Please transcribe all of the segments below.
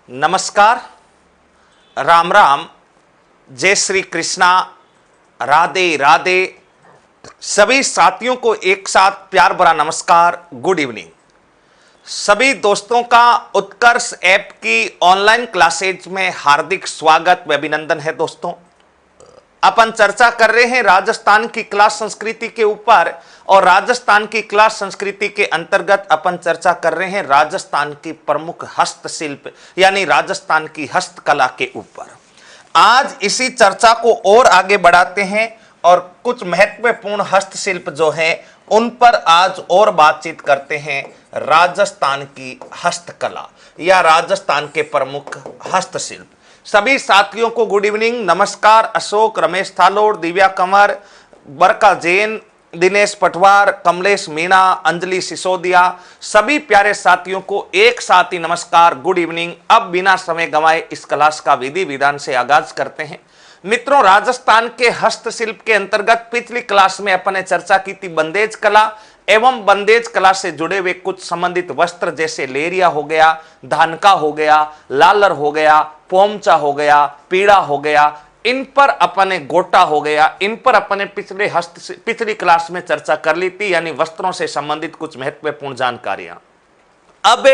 नमस्कार, राम राम, जय श्री कृष्णा, राधे राधे। सभी साथियों को एक साथ प्यार भरा नमस्कार, गुड इवनिंग। सभी दोस्तों का उत्कर्ष ऐप की ऑनलाइन क्लासेज में हार्दिक स्वागत व अभिनंदन है। दोस्तों, अपन चर्चा कर रहे हैं राजस्थान की कला संस्कृति के ऊपर, और राजस्थान की कला संस्कृति के अंतर्गत अपन चर्चा कर रहे हैं राजस्थान की प्रमुख हस्तशिल्प यानी राजस्थान की हस्तकला के ऊपर। आज इसी चर्चा को और आगे बढ़ाते हैं और कुछ महत्वपूर्ण हस्तशिल्प जो हैं उन पर आज और बातचीत करते हैं। राजस्थान की हस्तकला या राजस्थान के प्रमुख हस्तशिल्प। सभी साथियों को गुड इवनिंग, नमस्कार। अशोक, रमेश थालोड़, दिव्या कंवर, बरका जैन, दिनेश पटवार, कमलेश मीणा, अंजलि सिसोदिया, सभी प्यारे साथियों को एक साथ ही नमस्कार, गुड इवनिंग। अब बिना समय गंवाए इस क्लास का विधि विधान से आगाज करते हैं। मित्रों, राजस्थान के हस्तशिल्प के अंतर्गत पिछली क्लास में अपन ने चर्चा की थी बंदेज कला एवं बंदेज कला से जुड़े हुए कुछ संबंधित वस्त्र, जैसे लेरिया हो गया, धानका हो गया, लालर हो गया, पोमचा हो गया, पीड़ा हो गया, इन पर अपने गोटा हो गया, इन पर अपने पिछली क्लास में चर्चा कर ली थी, यानी वस्त्रों से संबंधित कुछ महत्वपूर्ण जानकारियां। अब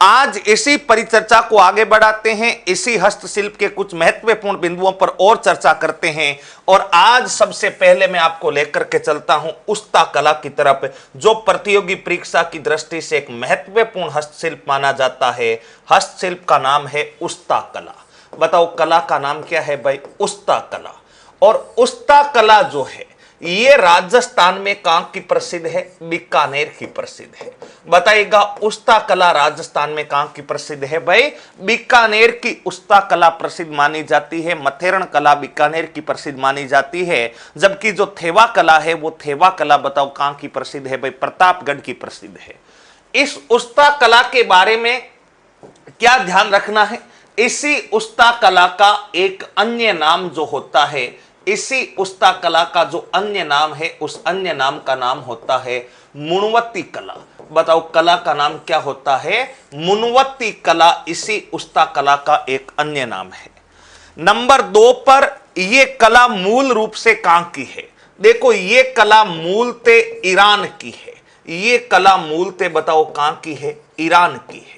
आज इसी परिचर्चा को आगे बढ़ाते हैं, इसी हस्तशिल्प के कुछ महत्वपूर्ण बिंदुओं पर और चर्चा करते हैं। और आज सबसे पहले मैं आपको लेकर के चलता हूं उस्ता कला की तरफ, जो प्रतियोगी परीक्षा की दृष्टि से एक महत्वपूर्ण हस्तशिल्प माना जाता है। हस्तशिल्प का नाम है उस्ता कला। बताओ, कला का नाम क्या है भाई? उस्ता कला। और उस्ता कला जो है ये राजस्थान में कहां की प्रसिद्ध है? बीकानेर की प्रसिद्ध है। बताइएगा, उस्ता कला राजस्थान में कहां की प्रसिद्ध है भाई? बीकानेर की उस्ता कला प्रसिद्ध मानी जाती है। मथेरण कला बीकानेर की प्रसिद्ध मानी जाती है। जबकि जो थेवा कला है वो थेवा कला बताओ कहां की प्रसिद्ध है भाई? प्रतापगढ़ की प्रसिद्ध है। इस उस्ता कला के बारे में क्या ध्यान रखना है? इसी उस्ता कला का एक अन्य नाम जो होता है, इसी उस्ता कला का जो अन्य नाम है, उस अन्य नाम का नाम होता है मुनवत्ती कला। बताओ, कला का नाम क्या होता है? मुनवत्ती कला इसी उस्ता कला का एक अन्य नाम है। नंबर 2 पर यह कला मूल रूप से कहां की है? देखो, यह कला मूलतः ईरान की है। ये कला मूलतः बताओ कहां की है? ईरान की है।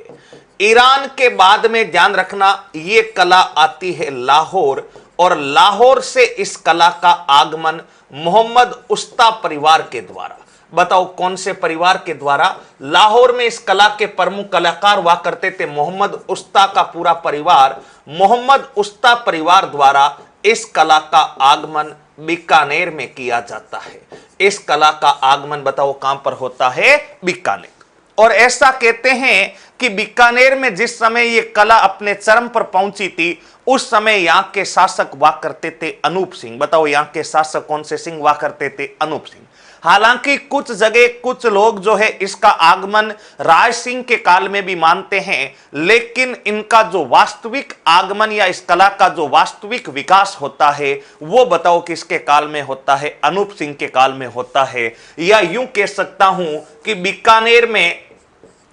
ईरान के बाद में ध्यान रखना, ये कला आती है लाहौर, और लाहौर से इस कला का आगमन मोहम्मद उस्ता परिवार के द्वारा। बताओ, कौन से परिवार के द्वारा? लाहौर में इस कला के प्रमुख कलाकार हुआ करते थे मोहम्मद उस्ता का पूरा परिवार। मोहम्मद उस्ता परिवार द्वारा इस कला का आगमन बीकानेर में किया जाता है। इस कला का आगमन बताओ कहां पर होता है? बीकानेर। और ऐसा कहते हैं कि बीकानेर में जिस समय ये कला अपने चरम पर पहुंची थी, उस समय यहां के शासक हुआ करते थे अनूप सिंह। बताओ, यहां के शासक कौन से सिंह हुआ करते थे? अनूप सिंह। हालांकि कुछ जगह कुछ लोग जो है इसका आगमन राय सिंह के काल में भी मानते हैं, लेकिन इनका जो वास्तविक आगमन या इस कला का जो वास्तविक विकास होता है वो बताओ किसके काल में होता है? अनूप सिंह के काल में होता है। या यूं कह सकता हूं कि बीकानेर में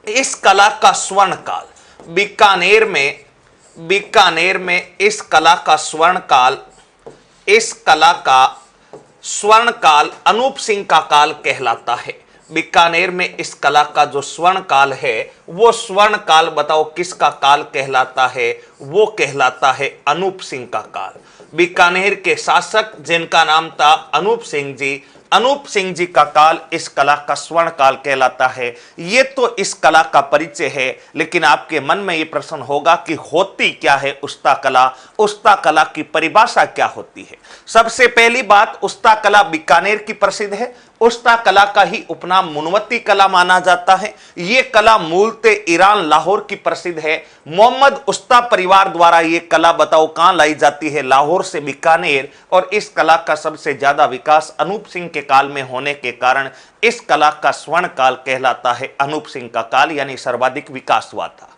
इस कला का स्वर्ण काल, बीकानेर में इस कला का स्वर्ण काल, इस कला का स्वर्ण काल अनूप सिंह का काल कहलाता है। बीकानेर में इस कला का जो स्वर्ण काल है वो स्वर्ण काल बताओ किसका काल कहलाता है? वो कहलाता है अनूप सिंह का काल। बीकानेर के शासक जिनका नाम था अनूप सिंह जी, अनूप सिंह जी का काल इस कला का स्वर्ण काल कहलाता है। ये तो इस कला का परिचय है, लेकिन आपके मन में ये प्रश्न होगा कि होती क्या है उस्ता कला? उस्ता कला की परिभाषा क्या होती है? सबसे पहली बात, उस्ता कला बीकानेर की प्रसिद्ध है। उस्ता कला का ही उपनाम मुनवत्ती कला माना जाता है। ये कला मूलतः ईरान लाहौर की प्रसिद्ध है। मोहम्मद उस्ता परिवार द्वारा ये कला बताओ कहां लाई जाती है? लाहौर से बीकानेर। और इस कला का सबसे ज्यादा विकास अनूप सिंह के काल में होने के कारण इस कला का स्वर्ण काल कहलाता है अनूप सिंह का काल, यानी सर्वाधिक विकास हुआ था।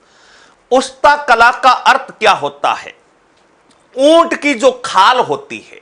उस्ता कला का अर्थ क्या होता है? ऊंट की जो खाल होती है,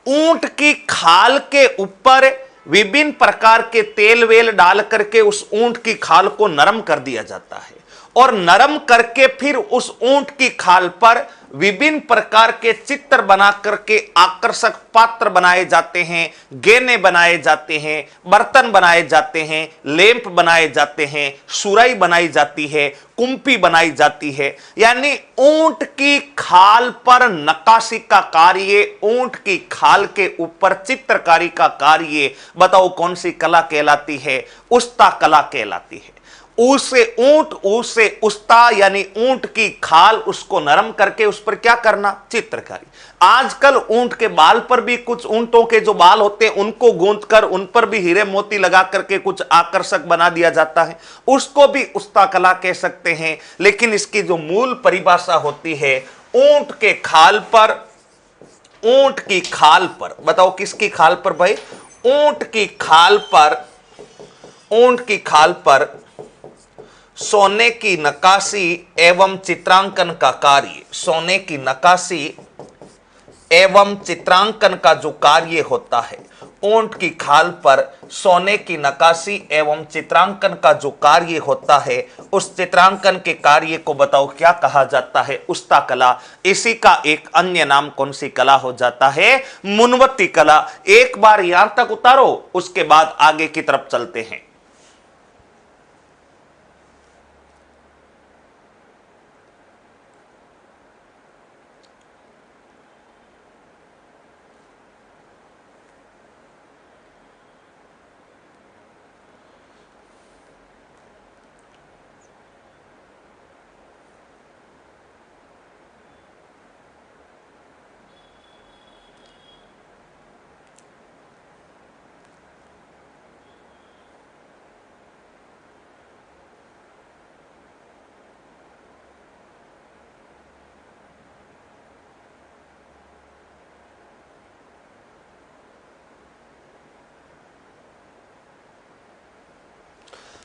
ऊंट की खाल के ऊपर विभिन्न प्रकार के तेल वेल डाल करके उस ऊंट की खाल को नरम कर दिया जाता है। और नरम करके फिर उस ऊंट की खाल पर विभिन्न प्रकार के चित्र बना करके आकर्षक पात्र बनाए जाते हैं, गेने बनाए जाते हैं, बर्तन बनाए जाते हैं, लैंप बनाए जाते हैं, सुराई बनाई जाती है, कुंपी बनाई जाती है। यानी ऊंट की खाल पर नक्काशी का कार्य, ऊंट की खाल के ऊपर चित्रकारी का कार्य, बताओ कौन सी कला कहलाती है? उस्ता कला कहलाती है। उसे उस्ता यानी ऊंट की खाल, उसको नरम करके उस पर क्या करना? चित्रकारी। आजकल ऊंट के बाल पर भी, कुछ ऊंटों के जो बाल होते हैं उनको गूंथकर उन पर भी हीरे मोती लगा करके कुछ आकर्षक बना दिया जाता है, उसको भी उस्ता कला कह सकते हैं। लेकिन इसकी जो मूल परिभाषा होती है, ऊंट के खाल पर, ऊंट की खाल पर, बताओ किसकी खाल पर भाई? ऊंट की खाल पर, ऊंट की खाल पर सोने की नक्काशी एवं चित्रांकन का कार्य, सोने की नक्काशी एवं चित्रांकन का जो कार्य होता है, ऊंट की खाल पर सोने की नक्काशी एवं चित्रांकन का जो कार्य होता है, उस चित्रांकन के कार्य को बताओ क्या कहा जाता है? उस्ता कला। इसी का एक अन्य नाम कौन सी कला हो जाता है? मुनवत्ती कला। एक बार यहां तक उतारो, उसके बाद आगे की तरफ चलते हैं।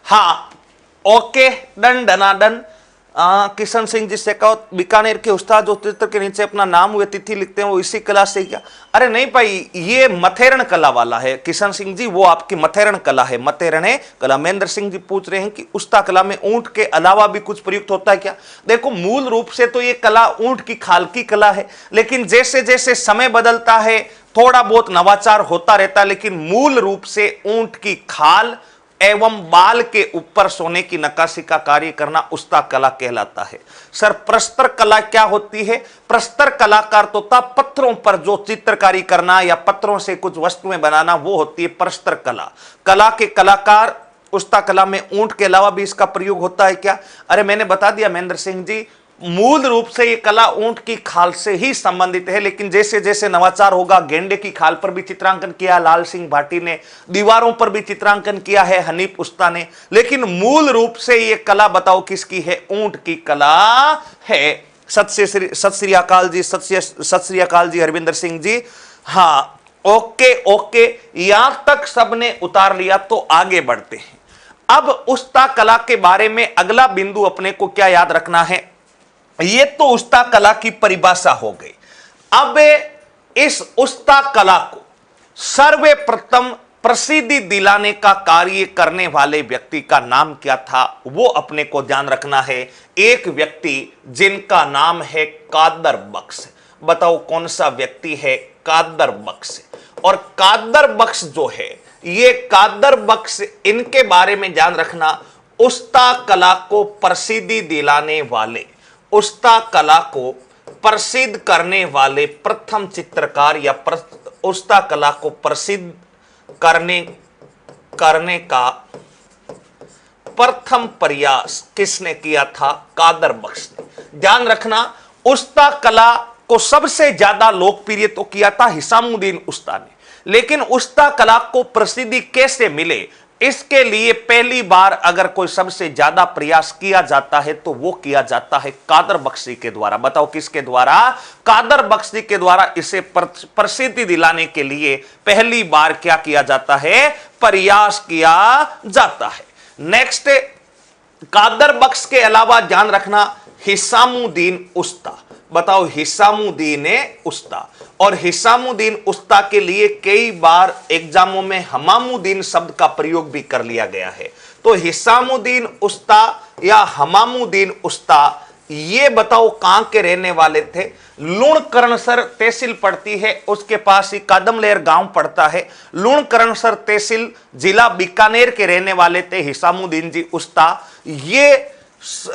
हाँ, ओके, डन, डनाडन। किशन सिंह जी शेखावत, बीकानेर के उस्ताद जो चित्र के नीचे अपना नाम हुए तिथि लिखते हैं, वो इसी कला से क्या? अरे नहीं भाई, ये मथेरण कला वाला है किशन सिंह जी, वो आपकी मथेरण कला है, मथेरण कला। महेंद्र सिंह जी पूछ रहे हैं कि उस्ता कला में ऊंट के अलावा भी कुछ प्रयुक्त होता है क्या? देखो, मूल रूप से तो ये कला ऊंट की खाल की कला है, लेकिन जैसे जैसे समय बदलता है थोड़ा बहुत नवाचार होता रहता है, लेकिन मूल रूप से ऊंट की खाल एवं बाल के ऊपर सोने की नक्काशी का कार्य करना उस्ता कला कहलाता है। सर, प्रस्तर कला क्या होती है? प्रस्तर कलाकार तो था पत्थरों पर जो चित्रकारी करना या पत्थरों से कुछ वस्तुएं बनाना, वो होती है प्रस्तर कला। कला के कलाकार, उस्ता कला में ऊंट के अलावा भी इसका प्रयोग होता है क्या? अरे मैंने बता दिया महेंद्र सिंह जी, मूल रूप से ये कला ऊंट की खाल से ही संबंधित है, लेकिन जैसे जैसे नवाचार होगा, गेंडे की खाल पर भी चित्रांकन किया लाल सिंह भाटी ने, दीवारों पर भी चित्रांकन किया है हनीफ उस्ता ने, लेकिन मूल रूप से ये कला बताओ किसकी है? ऊंट की कला है। सत श्री अकाल जी, सत श्री अकाल जी हरविंदर सिंह जी। हाँ, ओके ओके, यहां तक सबने उतार लिया, तो आगे बढ़ते हैं। अब उस्ता कला के बारे में अगला बिंदु अपने को क्या याद रखना है? ये तो उस्ता कला की परिभाषा हो गई। अब इस उस्ता कला को सर्वप्रथम प्रसिद्धि दिलाने का कार्य करने वाले व्यक्ति का नाम क्या था, वो अपने को ध्यान रखना है। एक व्यक्ति जिनका नाम है कादर बख्श। बताओ कौन सा व्यक्ति है? कादर बख्श। और कादर बख्श जो है, ये कादर बख्श, इनके बारे में ध्यान रखना, उस्ता कला को प्रसिद्धि दिलाने वाले, उस्ता कला को प्रसिद्ध करने वाले प्रथम चित्रकार या उस्ता कला को प्रसिद्ध करने का प्रथम प्रयास किसने किया था? कादर बख्श ने। ध्यान रखना, उस्ता कला को सबसे ज्यादा लोकप्रिय तो किया था हिसामुद्दीन उस्ता ने, लेकिन उस्ता कला को प्रसिद्धि कैसे मिले, इसके लिए पहली बार अगर कोई सबसे ज्यादा प्रयास किया जाता है तो वो किया जाता है कादर बख्शी के द्वारा। बताओ किसके द्वारा? कादर बख्शी के द्वारा इसे प्रसिद्धि दिलाने के लिए पहली बार क्या किया जाता है? प्रयास किया जाता है। नेक्स्ट, कादर बख्श के अलावा ध्यान रखना हिसामुद्दीन उस्ता। बताओ हिसामुद्दीन उस्ता। और हिसामुद्दीन उस्ता के लिए कई बार एग्जामों में हमामुद्दीन शब्द का प्रयोग भी कर लिया गया है। तो हिसामुद्दीन उस्ता या हमामुद्दीन उस्ता, ये बताओ कहां के रहने वाले थे? लूणकरणसर तहसील पड़ती है, उसके पास ही कादमलेर गांव पड़ता है। लूणकरणसर तहसील, जिला बीकानेर के रहने वाले थे हिसामुद्दीन जी उस्ता। ये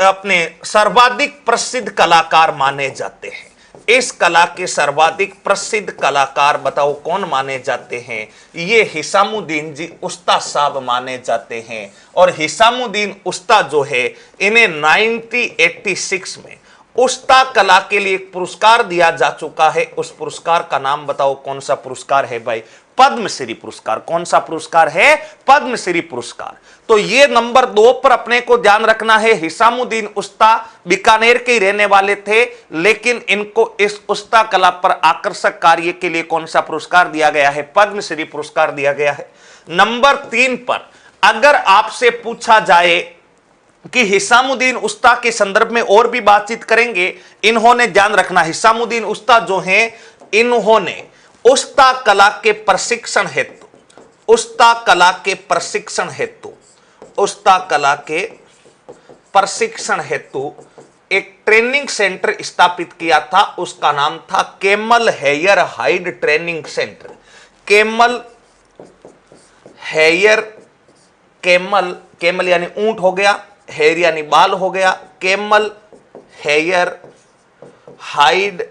अपने सर्वाधिक प्रसिद्ध कलाकार माने जाते हैं। इस कला के सर्वाधिक प्रसिद्ध कलाकार बताओ कौन माने जाते हैं? ये हिसामुद्दीन जी उस्ता साहब माने जाते हैं। और हिसामुद्दीन उस्ता जो है, इन्हें 1986 में उस्ता कला के लिए एक पुरस्कार दिया जा चुका है। उस पुरस्कार का नाम बताओ कौन सा पुरस्कार है भाई? पद्मश्री पुरस्कार। कौन सा पुरस्कार है? पद्मश्री पुरस्कार। तो ये नंबर 2 पर अपने को ध्यान रखना है। हिसामुद्दीन उस्ता बीकानेर के रहने वाले थे, लेकिन इनको इस उस्ता कला पर आकर्षक कार्य के लिए कौन सा पुरस्कार दिया गया है? पद्मश्री पुरस्कार दिया गया है। नंबर 3 पर अगर आपसे पूछा जाए कि हिसामुद्दीन उस्ता के संदर्भ में और भी बातचीत करेंगे, इन्होंने ध्यान रखना, हिसामुद्दीन उस्ता जो हैं, इन्होंने उस्ता कला के प्रशिक्षण हेतु, उस्ता कला के प्रशिक्षण हेतु, उस्ता कला के प्रशिक्षण हेतु एक ट्रेनिंग सेंटर स्थापित किया था। उसका नाम था camel hair hide training centre. Camel hair, camel, camel यानी ऊंट हो गया, हेयर यानी बाल हो गया, camel hair hide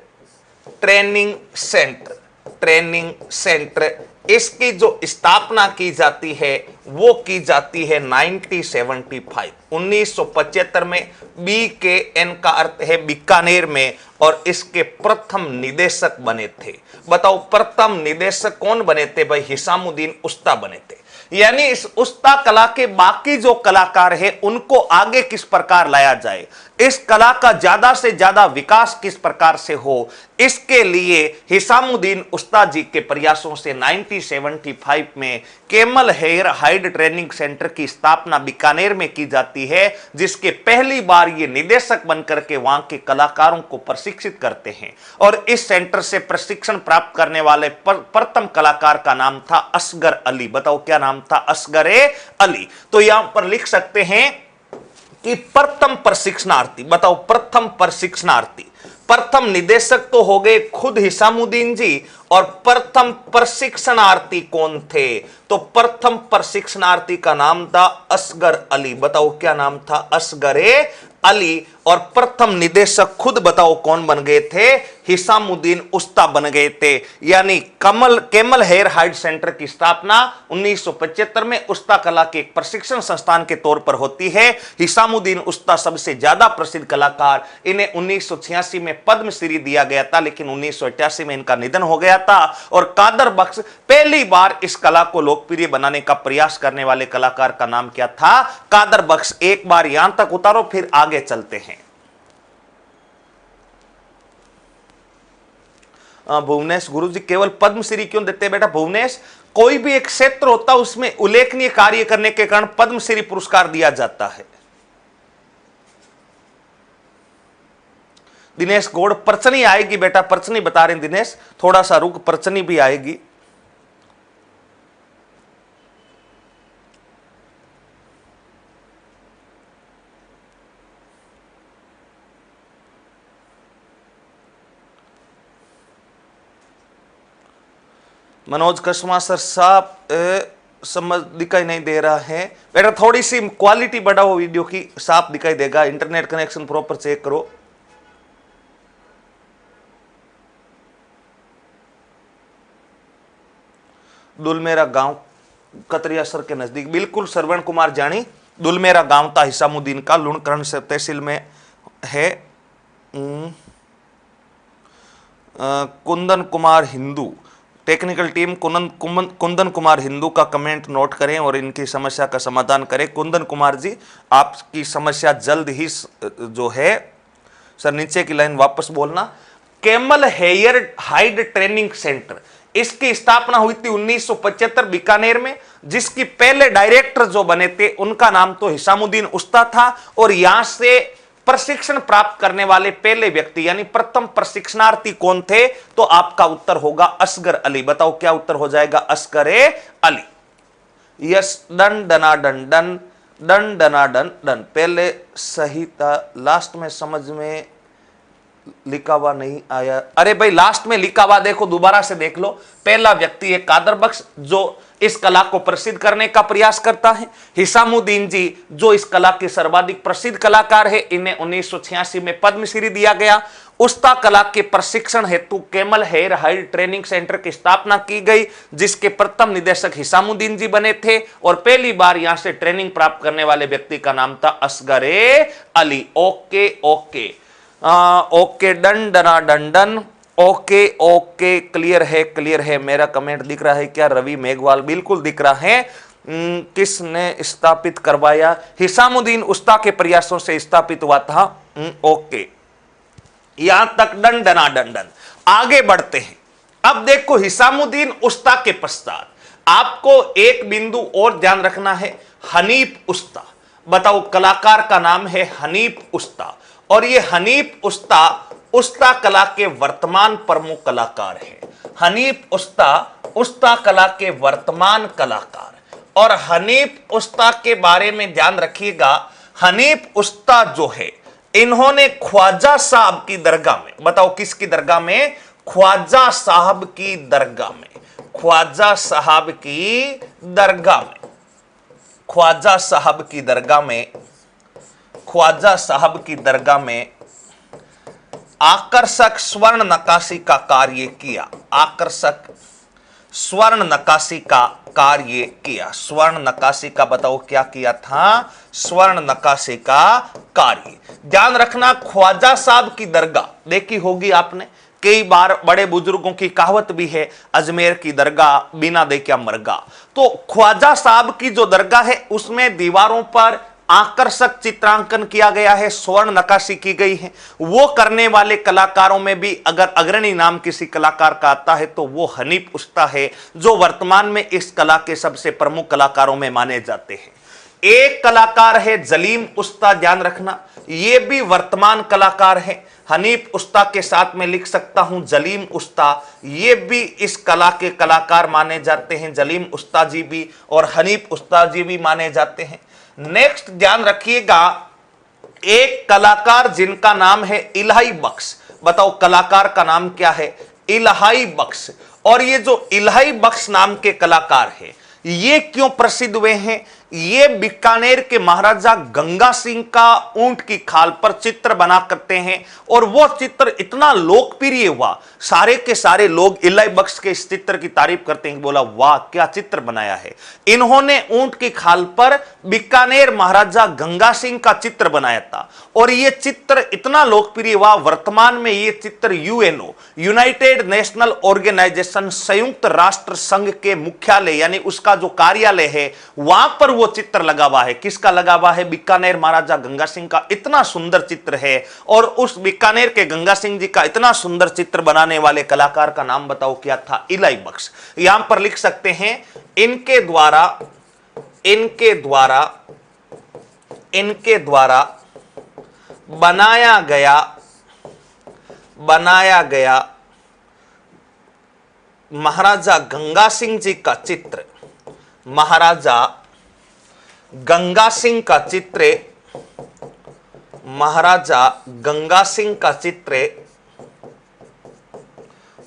training centre, training centre. इसकी जो स्थापना की जाती है वो की जाती है 1975 में। BKN का अर्थ है बीकानेर में, और इसके प्रथम निदेशक बने थे। बताओ प्रथम निदेशक कौन बने थे भाई? हिसामुद्दीन उस्ता बने थे। यानी इस उस्ता कला के बाकी जो कलाकार हैं उनको आगे किस प्रकार लाया जाए, इस कला का ज्यादा से ज्यादा विकास किस प्रकार से हो, इसके लिए हिसामुद्दीन उस्ता जी के प्रयासों से 1975 में camel hair hide training centre की स्थापना बीकानेर में की जाती है, जिसके पहली बार ये निदेशक बनकर के वहां के कलाकारों को प्रशिक्षित करते हैं। और इस सेंटर से प्रशिक्षण प्राप्त करने वाले प्रथम कलाकार का नाम था असगर अली। बताओ क्या नाम था? असगर अली। तो यहां पर लिख सकते हैं कि प्रथम प्रशिक्षणार्थी, बताओ प्रथम प्रशिक्षणार्थी, प्रथम निदेशक तो हो गए खुद हिसामुद्दीन जी, और प्रथम प्रशिक्षणार्थी कौन थे? तो प्रथम प्रशिक्षणार्थी का नाम था असगर अली। बताओ क्या नाम था? असगर अली। और प्रथम निदेशक खुद बताओ कौन बन गए थे? हिसामुद्दीन उस्ता बन गए थे। यानी केमल हेयर हाइड सेंटर की स्थापना 1975 में उस्ता कला के एक प्रशिक्षण संस्थान के तौर पर होती है। हिसामुद्दीन उस्ता सबसे ज्यादा प्रसिद्ध कलाकार, इन्हें 1986 में पद्मश्री दिया गया था, लेकिन 1988 में इनका निधन हो गया था। और कादर बख्श पहली बार इस कला को लोकप्रिय बनाने का प्रयास करने वाले कलाकार का नाम क्या था? कादर बख्श। एक बार यहां तक उतारो, फिर आगे चलते हैं। भुवनेश, गुरुजी केवल पद्मश्री क्यों देते हैं बेटा? भुवनेश, कोई भी एक क्षेत्र होता है उसमें उल्लेखनीय कार्य करने के कारण पद्मश्री पुरस्कार दिया जाता है। दिनेश गौड़, परचनी आएगी बेटा, परचनी बता रहे हैं दिनेश, थोड़ा सा रुक, परचनी भी आएगी। मनोज कस्मा सर साहब समझ दिखाई नहीं दे रहा है बेटा, थोड़ी सी क्वालिटी बढ़ाओ वीडियो की, साफ दिखाई देगा। इंटरनेट कनेक्शन प्रॉपर चेक करो। दुलमेरा गांव कतरियासर के नजदीक, बिल्कुल श्रवण कुमार जानी, दुलमेरा गांव था हिसामुद्दीन का, लूणकरण तहसील में है। कुंदन कुमार हिंदू, टेक्निकल टीम कुंदन कुमार हिंदू का कमेंट नोट करें और इनकी समस्या का समाधान करें। कुंदन कुमार जी, आपकी समस्या जल्द ही जो है, सर नीचे की लाइन वापस बोलना। Camel hair hide training centre, इसकी स्थापना हुई थी 1975 बीकानेर में, जिसकी पहले डायरेक्टर जो बने थे उनका नाम तो हिसामुद्दीन उस्ता था। और यहां से प्रशिक्षण प्राप्त करने वाले पहले व्यक्ति यानी प्रथम प्रशिक्षणार्थी कौन थे? तो आपका उत्तर होगा असगर अली। बताओ क्या उत्तर हो जाएगा? असगर अली। यस, डन डना डन डन, डन डना डन डन, पहले सही था, लास्ट में समझ में लिखा हुआ नहीं आया। अरे भाई लास्ट में लिखा हुआ देखो, दोबारा से देख लो। पहला व्यक्ति है कादर बख्श जो इस कला को प्रसिद्ध करने का प्रयास करता है। हिसामुद्दीन जी जो इस कला के सर्वाधिक प्रसिद्ध कलाकार है, इन्हें 1986 में पद्मश्री दिया गया। उस्ता कला के प्रशिक्षण हेतु camel hair hide training centre की स्थापना की गई, जिसके प्रथम निदेशक हिसामुद्दीन जी बने थे और पहली बार यहां से ट्रेनिंग प्राप्त करने वाले व्यक्ति का नाम था असगरे अली। ओके ओके ओके, डन डना डन डन, ओके ओके, क्लियर है। मेरा कमेंट दिख रहा है क्या? रवि मेघवाल, बिल्कुल दिख रहा है। किसने स्थापित करवाया? हिसामुद्दीन उस्ता के प्रयासों से स्थापित हुआ था। ओके, यहां तक डन डना डन डन। आगे बढ़ते हैं। अब देखो हिसामुद्दीन उस्ता के पश्चात आपको एक बिंदु और ध्यान रखना है, हनीफ उस्ता। बताओ, कलाकार का नाम है हनीफ उस्ता और ये हनीफ उस्ता उस्ता कला के वर्तमान प्रमुख कलाकार है। हनीफ उस्ता कला के वर्तमान कलाकार। और हनीफ उस्ता के बारे में ध्यान रखिएगा, हनीफ उस्ता जो है इन्होंने ख्वाजा साहब की दरगाह में, बताओ किसकी दरगाह में? ख्वाजा साहब की दरगाह में, ख्वाजा साहब की दरगाह में, ख्वाजा साहब की दरगाह में, ख्वाजा साहब की दरगाह में आकर्षक स्वर्ण नक्काशी का कार्य किया। आकर्षक स्वर्ण नक्काशी का कार्य किया। स्वर्ण नक्काशी का बताओ क्या किया था? स्वर्ण नक्काशी का कार्य। ध्यान रखना, ख्वाजा साहब की दरगाह देखी होगी आपने, कई बार बड़े बुजुर्गों की कहावत भी है, अजमेर की दरगाह बिना देखा मरगा। तो ख्वाजा साहब की जो दरगाह है उसमें दीवारों पर आकर्षक चित्रांकन किया गया है, स्वर्ण नक्काशी की गई है। वो करने वाले कलाकारों में भी अगर अग्रणी नाम किसी कलाकार का आता है तो वो हनीफ उस्ता है, जो वर्तमान में इस कला के सबसे प्रमुख कलाकारों में माने जाते हैं। एक कलाकार है जलीम उस्ता, ध्यान रखना, ये भी वर्तमान कलाकार है। हनीफ उस्ता के साथ में लिख सकता हूं जलीम उस्ता, ये भी इस कला के कलाकार माने जाते हैं। जलीम उस्ता जी भी और हनीफ उस्ता जी भी माने जाते हैं। नेक्स्ट ध्यान रखिएगा, एक कलाकार जिनका नाम है इलाही बख्श। बताओ कलाकार का नाम क्या है? इलाही बख्श। और ये जो इलाही बख्श नाम के कलाकार है ये क्यों प्रसिद्ध हुए हैं? ये बीकानेर के महाराजा गंगा सिंह का ऊंट की खाल पर चित्र बना करते हैं और वो चित्र इतना लोकप्रिय हुआ, सारे के सारे लोग इलाही बख्श के इस चित्र की तारीफ करते हैं, बोला वाह क्या चित्र बनाया है। इन्होंने ऊंट की खाल पर बीकानेर महाराजा गंगा सिंह का चित्र बनाया था और ये चित्र इतना लोकप्रिय हुआ, वर्तमान में ये चित्र यूएनओ, यूनाइटेड नेशनल ऑर्गेनाइजेशन, संयुक्त राष्ट्र संघ के मुख्यालय यानी उसका जो कार्यालय है वहां पर वो चित्र लगा हुआ है। किसका लगा हुआ है? बीकानेर महाराजा गंगा सिंह का। इतना सुंदर चित्र है और उस बीकानेर के गंगा सिंह जी का इतना सुंदर चित्र बनाने वाले कलाकार का नाम बताओ क्या था? इलाही बख्श। यहां पर लिख सकते हैं इनके द्वारा बनाया गया महाराजा गंगा सिंह जी का चित्र, महाराजा गंगा सिंह का चित्र, महाराजा गंगा सिंह का चित्र,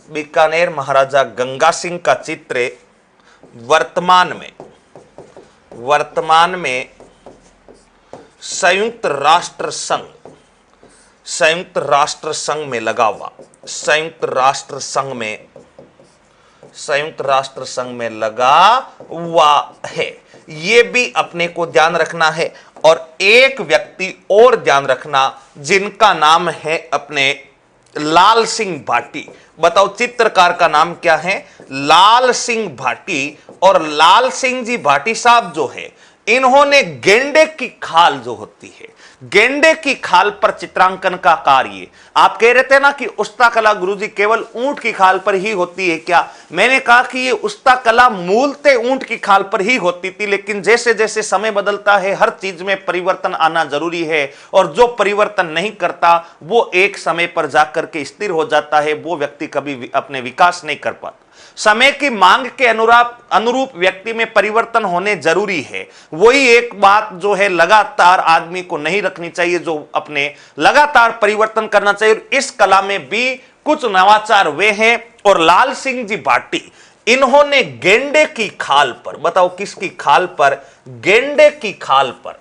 बीकानेर महाराजा गंगा सिंह का चित्र वर्तमान में संयुक्त राष्ट्र संघ में लगा हुआ, संयुक्त राष्ट्र संघ में लगा हुआ है। ये भी अपने को ध्यान रखना है। और एक व्यक्ति और ध्यान रखना जिनका नाम है अपने लाल सिंह भाटी। बताओ चित्रकार का नाम क्या है? लाल सिंह भाटी। और लाल सिंह जी भाटी साहब जो है इन्होंने गेंडे की खाल जो होती है, गेंडे की खाल पर चित्रांकन का कार्य। आप कह रहे थे ना कि उस्ता कला गुरुजी केवल ऊंट की खाल पर ही होती है क्या? मैंने कहा कि ये उस्ता कला मूलतः ऊंट की खाल पर ही होती थी, लेकिन जैसे जैसे समय बदलता है हर चीज में परिवर्तन आना जरूरी है, और जो परिवर्तन नहीं करता वो एक समय पर जाकर के स्थिर हो जाता है, वो व्यक्ति कभी अपने विकास नहीं कर पाता। समय की मांग के अनुरूप व्यक्ति में परिवर्तन होने जरूरी है। वही एक बात जो है लगातार आदमी को नहीं रखनी चाहिए, जो अपने लगातार परिवर्तन करना चाहिए। और इस कला में भी कुछ नवाचार वे हैं। और लाल सिंह जी भाटी, इन्होंने गेंडे की खाल पर, बताओ किसकी खाल पर? गेंडे की खाल पर,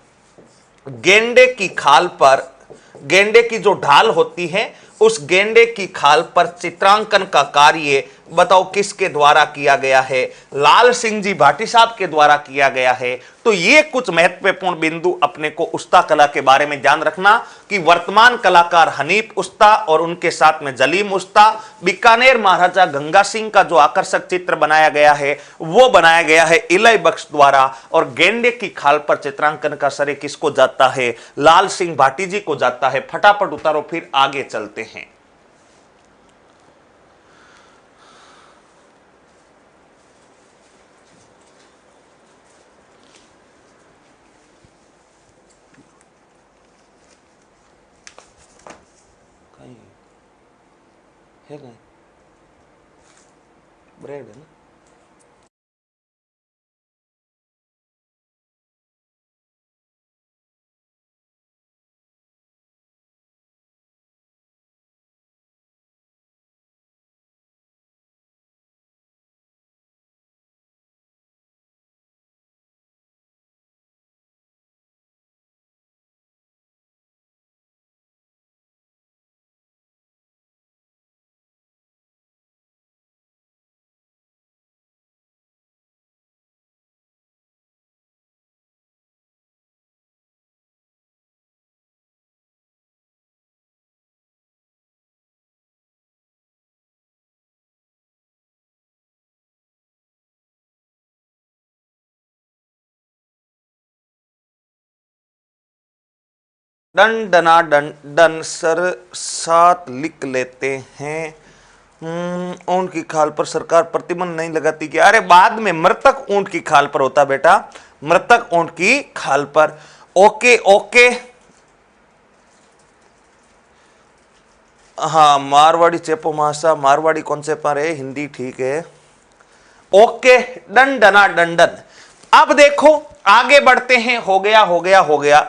गेंडे की खाल पर, गेंडे की जो ढाल होती है उस गेंडे की खाल पर चित्रांकन का कार्य बताओ किसके द्वारा किया गया है? लाल सिंह जी भाटी साहब के द्वारा किया गया है। तो ये कुछ महत्वपूर्ण बिंदु अपने को उस्ता कला के बारे में ध्यान रखना कि वर्तमान कलाकार हनीफ उस्ता और उनके साथ में जलीम उस्ता, बीकानेर महाराजा गंगा सिंह का जो आकर्षक चित्र बनाया गया है वो बनाया गया है इलय बख्श द्वारा। और गेंडे की खाल पर चित्रांकन का श्रेय किसको जाता है? लाल सिंह भाटी जी को जाता है। फटाफट उतारो, फिर आगे चलते हैं। है ना, ब्रेड है ना। डन डना डन डन सर साथ लिख लेते हैं। ऊंट की खाल पर सरकार प्रतिबंध नहीं लगाती क्या? अरे बाद में मृतक ऊंट की खाल पर होता बेटा, मृतक ऊंट की खाल पर। ओके ओके, हाँ मारवाड़ी चेपो मासा, मारवाड़ी कौन से पर है, हिंदी ठीक है। ओके, डन डना डंडन। अब देखो आगे बढ़ते हैं। हो गया हो गया हो गया।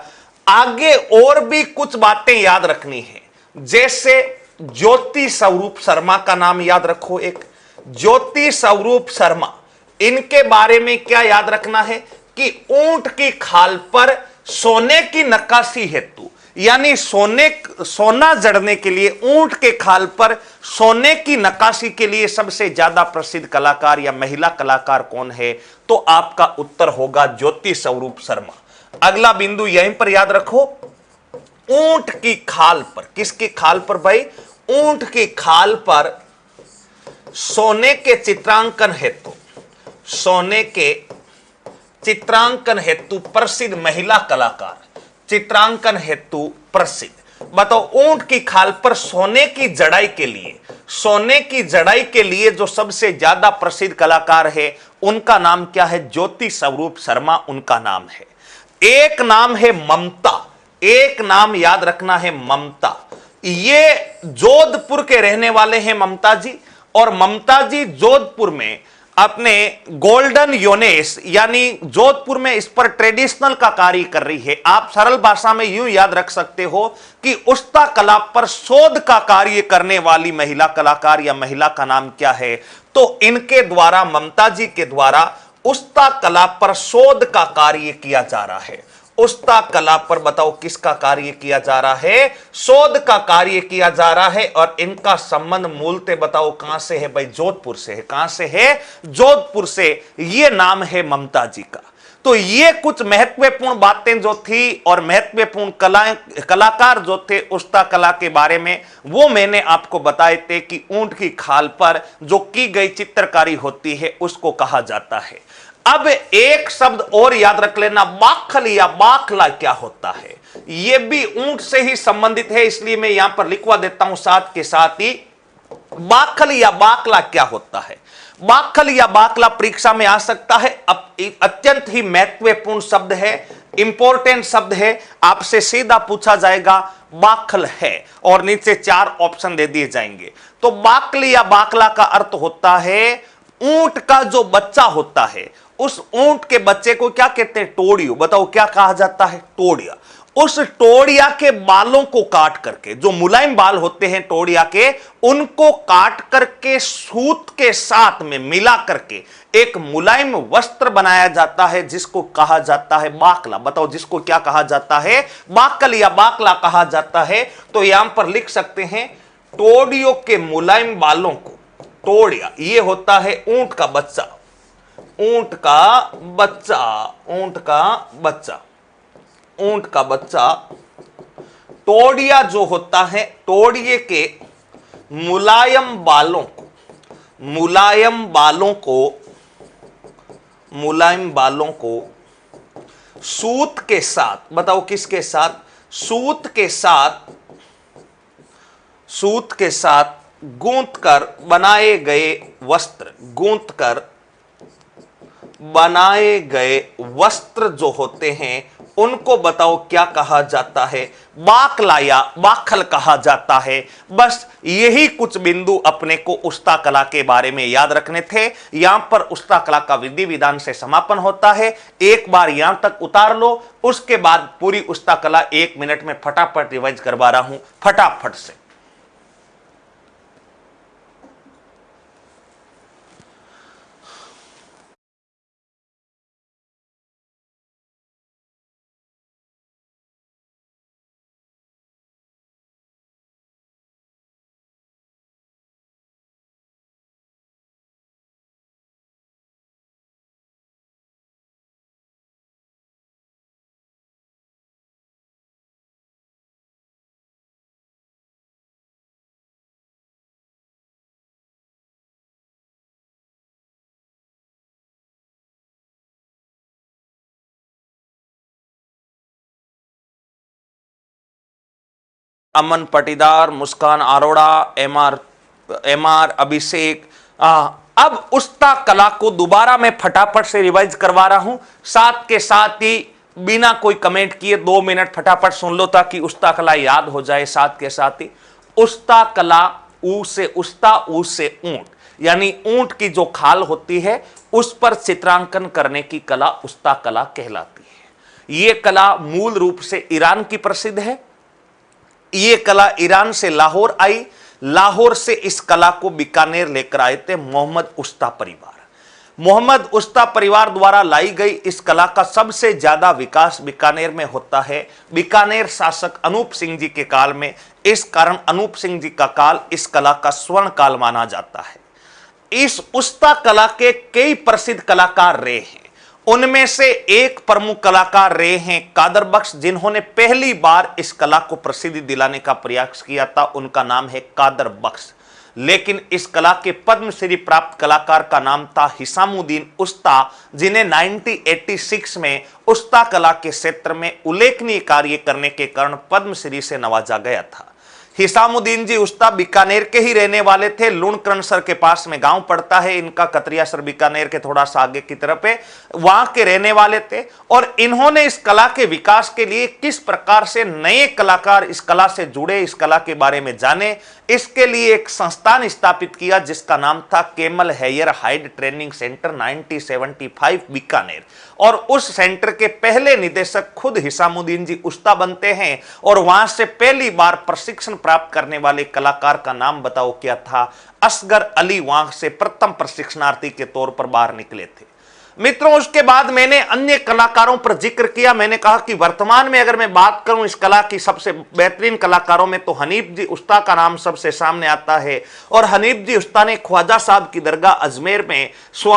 आगे और भी कुछ बातें याद रखनी है, जैसे ज्योति स्वरूप शर्मा का नाम याद रखो। एक ज्योति स्वरूप शर्मा, इनके बारे में क्या याद रखना है कि ऊंट की खाल पर सोने की नक्काशी हेतु, यानी सोना जड़ने के लिए ऊंट के खाल पर सोने की नक्काशी के लिए सबसे ज्यादा प्रसिद्ध कलाकार या महिला कलाकार कौन है? तो आपका उत्तर होगा ज्योति स्वरूप शर्मा। अगला बिंदु यहीं पर याद रखो, ऊंट की खाल पर, किसकी खाल पर भाई? ऊंट की खाल पर सोने के चित्रांकन हेतु, सोने के चित्रांकन हेतु प्रसिद्ध महिला कलाकार, चित्रांकन हेतु प्रसिद्ध। बताओ ऊंट की खाल पर सोने की जड़ाई के लिए, सोने की जड़ाई के लिए जो सबसे ज्यादा प्रसिद्ध कलाकार है उनका नाम क्या है? ज्योति स्वरूप शर्मा उनका नाम है। एक नाम है ममता, एक नाम याद रखना है ममता। ये जोधपुर के रहने वाले हैं ममता जी, और ममता जी जोधपुर में अपने गोल्डन योनेस यानी जोधपुर में इस पर ट्रेडिशनल का कार्य कर रही है। आप सरल भाषा में यूं याद रख सकते हो कि उस्ता कला पर शोध का कार्य करने वाली महिला कलाकार या महिला का नाम क्या है? तो इनके द्वारा, ममता जी के द्वारा उस्ता कला पर शोध का कार्य किया जा रहा है। उस्ता कला पर बताओ किसका कार्य किया जा रहा है? शोध का कार्य किया जा रहा है। और इनका संबंध मूलतः बताओ कहां से है भाई? जोधपुर से है। कहां से है? जोधपुर से। ये नाम है ममता जी का। तो ये कुछ महत्वपूर्ण बातें जो थी और महत्वपूर्ण कलाकार जो थे उस्ता कला के बारे में, वो मैंने आपको बताए थे कि ऊंट की खाल पर जो की गई चित्रकारी होती है उसको कहा जाता है। अब एक शब्द और याद रख लेना, बाखल या बाखला क्या होता है, यह भी ऊंट से ही संबंधित है, इसलिए मैं यहां पर लिखवा देता हूं साथ के साथ ही। बाखल या बाखला क्या होता है? बाखल या बाखला परीक्षा में आ सकता है, अत्यंत ही महत्वपूर्ण शब्द है, इंपॉर्टेंट शब्द है, आपसे सीधा पूछा जाएगा बाखल है और नीचे 4 ऑप्शन दे दिए जाएंगे। तो बाखल या बाखला का अर्थ होता है ऊंट का जो बच्चा होता है, उस ऊंट के बच्चे को क्या कहते हैं? टोड़ियो। बताओ क्या कहा जाता है? टोड़िया। उस टोड़िया के बालों को काट करके, जो मुलायम बाल होते हैं टोड़िया के, उनको काट करके सूत के साथ में मिला करके एक मुलायम वस्त्र बनाया जाता है, जिसको कहा जाता है बाकला। बताओ जिसको क्या कहा जाता है? बाकल या बाकला कहा जाता है। तो यहां पर लिख सकते हैं टोड़ियों के मुलायम बालों को टोड़िया, ये होता है ऊंट का बच्चा, ऊंट का बच्चा, ऊंट का बच्चा, ऊंट का बच्चा। टोड़िया जो होता है, टोड़िए के मुलायम बालों को, मुलायम बालों को, मुलायम बालों को सूत के साथ, बताओ किसके साथ? सूत के साथ, सूत के साथ गूंथ कर बनाए गए वस्त्र, गूंथ कर बनाए गए वस्त्र जो होते हैं उनको बताओ क्या कहा जाता है? बाकला या बाखल कहा जाता है। बस यही कुछ बिंदु अपने को उस्ता कला के बारे में याद रखने थे। यहां पर उस्ता कला का विधि विधान से समापन होता है। एक बार यहां तक उतार लो, उसके बाद पूरी उस्ता कला 1 मिनट में फटाफट रिवाइज करवा रहा हूं, फटाफट से। अमन पटीदार, मुस्कान अरोड़ा, एमआर अभिषेक। अब उस्ता कला को दोबारा मैं फटाफट से रिवाइज करवा रहा हूं, साथ के साथ ही बिना कोई कमेंट किए 2 मिनट फटाफट सुन लो ताकि उस्ता कला याद हो जाए। साथ के साथ ही उस्ता कला, ऊ से उस्ता, ऊ से ऊंट, यानी ऊंट की जो खाल होती है उस पर चित्रांकन करने की कला उस्ता कला कहलाती है। यह कला मूल रूप से ईरान की प्रसिद्ध है। ये कला ईरान से लाहौर आई, लाहौर से इस कला को बीकानेर लेकर आए थे मोहम्मद उस्ता परिवार। मोहम्मद उस्ता परिवार द्वारा लाई गई इस कला का सबसे ज्यादा विकास बीकानेर में होता है, बीकानेर शासक अनूप सिंह जी के काल में। इस कारण अनूप सिंह जी का काल इस कला का स्वर्ण काल माना जाता है। इस उस्ता कला के कई प्रसिद्ध कलाकार रहे हैं, उनमें से एक प्रमुख कलाकार रहे हैं कादर बख्श, जिन्होंने पहली बार इस कला को प्रसिद्धि दिलाने का प्रयास किया था। उनका नाम है कादर बख्श। लेकिन इस कला के पद्मश्री प्राप्त कलाकार का नाम था हिसामुद्दीन उस्ता, जिन्हें 1986 में उस्ता कला के क्षेत्र में उल्लेखनीय कार्य करने के कारण पद्मश्री से नवाजा गया था। हिसामुद्दीन जी उस्ता बीकानेर के ही रहने वाले थे। लुणकरणसर के पास में गांव पड़ता है इनका, कतरियासर बीकानेर के थोड़ा सा आगे की तरफ है, वहां के रहने वाले थे। और इन्होंने इस कला के विकास के लिए किस प्रकार से नए कलाकार इस कला से जुड़े, इस कला के बारे में जाने, इसके लिए एक संस्थान स्थापित किया जिसका नाम था camel hair hide training centre 1975 Bikaner. और उस सेंटर के पहले निदेशक खुद हिसामुद्दीन जी उस्ता बनते हैं। और वहां से पहली बार प्रशिक्षण प्राप्त करने वाले कलाकार का नाम बताओ क्या था? असगर अली वहां से प्रथम प्रशिक्षणार्थी के तौर पर बाहर निकले थे। मित्रों, उसके बाद मैंने अन्य कलाकारों पर जिक्र किया। मैंने कहा कि वर्तमान में अगर मैं बात करूं इस कला की सबसे बेहतरीन कलाकारों में, तो हनीफ जी उस्ता का नाम सबसे सामने आता है। और हनीफ जी उस्ता ने ख्वाजा साहब की दरगाह अजमेर में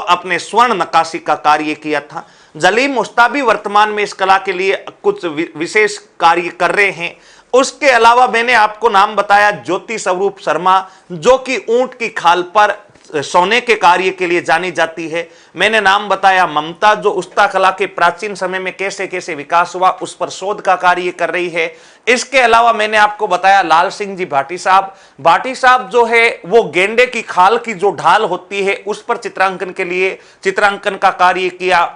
अपने स्वर्ण नक्काशी का कार्य किया था। जलीम उस्ता भी वर्तमान में इस कला के लिए कुछ विशेष कार्य कर रहे हैं। उसके अलावा मैंने आपको नाम बताया ज्योति स्वरूप शर्मा, जो कि ऊंट की खाल पर सोने के कार्य के लिए जानी जाती है। मैंने नाम बताया ममता, जो उस्ता कला के प्राचीन समय में कैसे कैसे विकास हुआ उस पर शोध का कार्य कर रही है। इसके अलावा मैंने आपको बताया लाल सिंह जी भाटी साहब जो है वो गेंडे की खाल की जो ढाल होती है उस पर चित्रांकन का कार्य किया।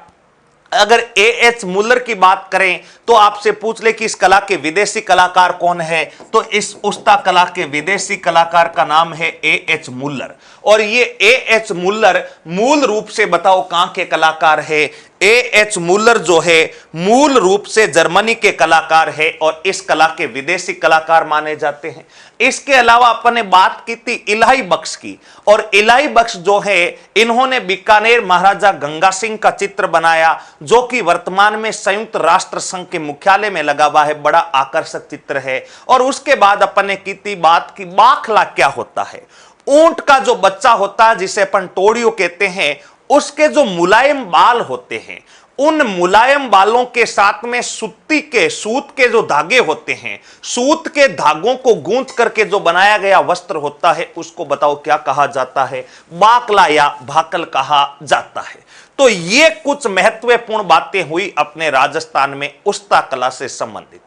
अगर एएच मुल्लर की बात करें तो आपसे पूछ ले कि इस कला के विदेशी कलाकार कौन है, तो इस उस्ता कला के विदेशी कलाकार का नाम है एएच मुल्लर। और ये एएच मुल्लर मूल रूप से बताओ कहां के कलाकार है? एएच मुल्लर जो है मूल रूप से जर्मनी के कलाकार है और इस कला के विदेशी कलाकार माने जाते हैं। इसके अलावा अपन ने बात की थी इलाही बख्श की, और इलाही बख्श जो है इन्होंने बीकानेर महाराजा गंगा सिंह का चित्र बनाया जो कि वर्तमान में संयुक्त राष्ट्र संघ के मुख्यालय में लगा हुआ है। बड़ा आकर्षक चित्र है। और उसके बाद अपन ने की थी बात की बाखला क्या होता है। ऊंट का जो बच्चा होता है जिसे अपन टोड़ियो कहते हैं, उसके जो मुलायम बाल होते हैं उन मुलायम बालों के साथ में सूत के जो धागे होते हैं, सूत के धागों को गूंथ करके जो बनाया गया वस्त्र होता है उसको बताओ क्या कहा जाता है? बाकला या भाकल कहा जाता है। तो ये कुछ महत्वपूर्ण बातें हुई अपने राजस्थान में उस्ता कला से संबंधित।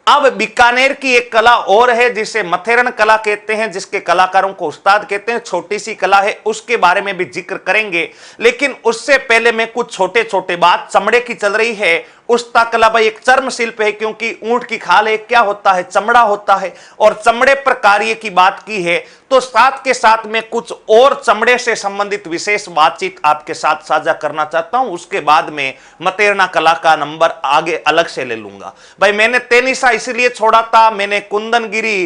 अब बीकानेर की एक कला और है जिसे मथेरन कला कहते हैं, जिसके कलाकारों को उस्ताद कहते हैं। छोटी सी कला है, उसके बारे में भी जिक्र करेंगे, लेकिन उससे पहले मैं कुछ छोटे छोटे बात चमड़े की चल रही है। उस्ता कला भाई एक चर्म शिल्प है, क्योंकि ऊंट की खाल एक क्या होता है? चमड़ा होता है। और चमड़े पर कार्य की बात की है तो साथ के साथ में कुछ और चमड़े से संबंधित विशेष बातचीत आपके साथ साझा करना चाहता हूं। उसके बाद में मतेरना कला का नंबर आगे अलग से ले लूंगा। भाई मैंने तेनिसा इसीलिए छोड़ा था, मैंने कुंदनगिरी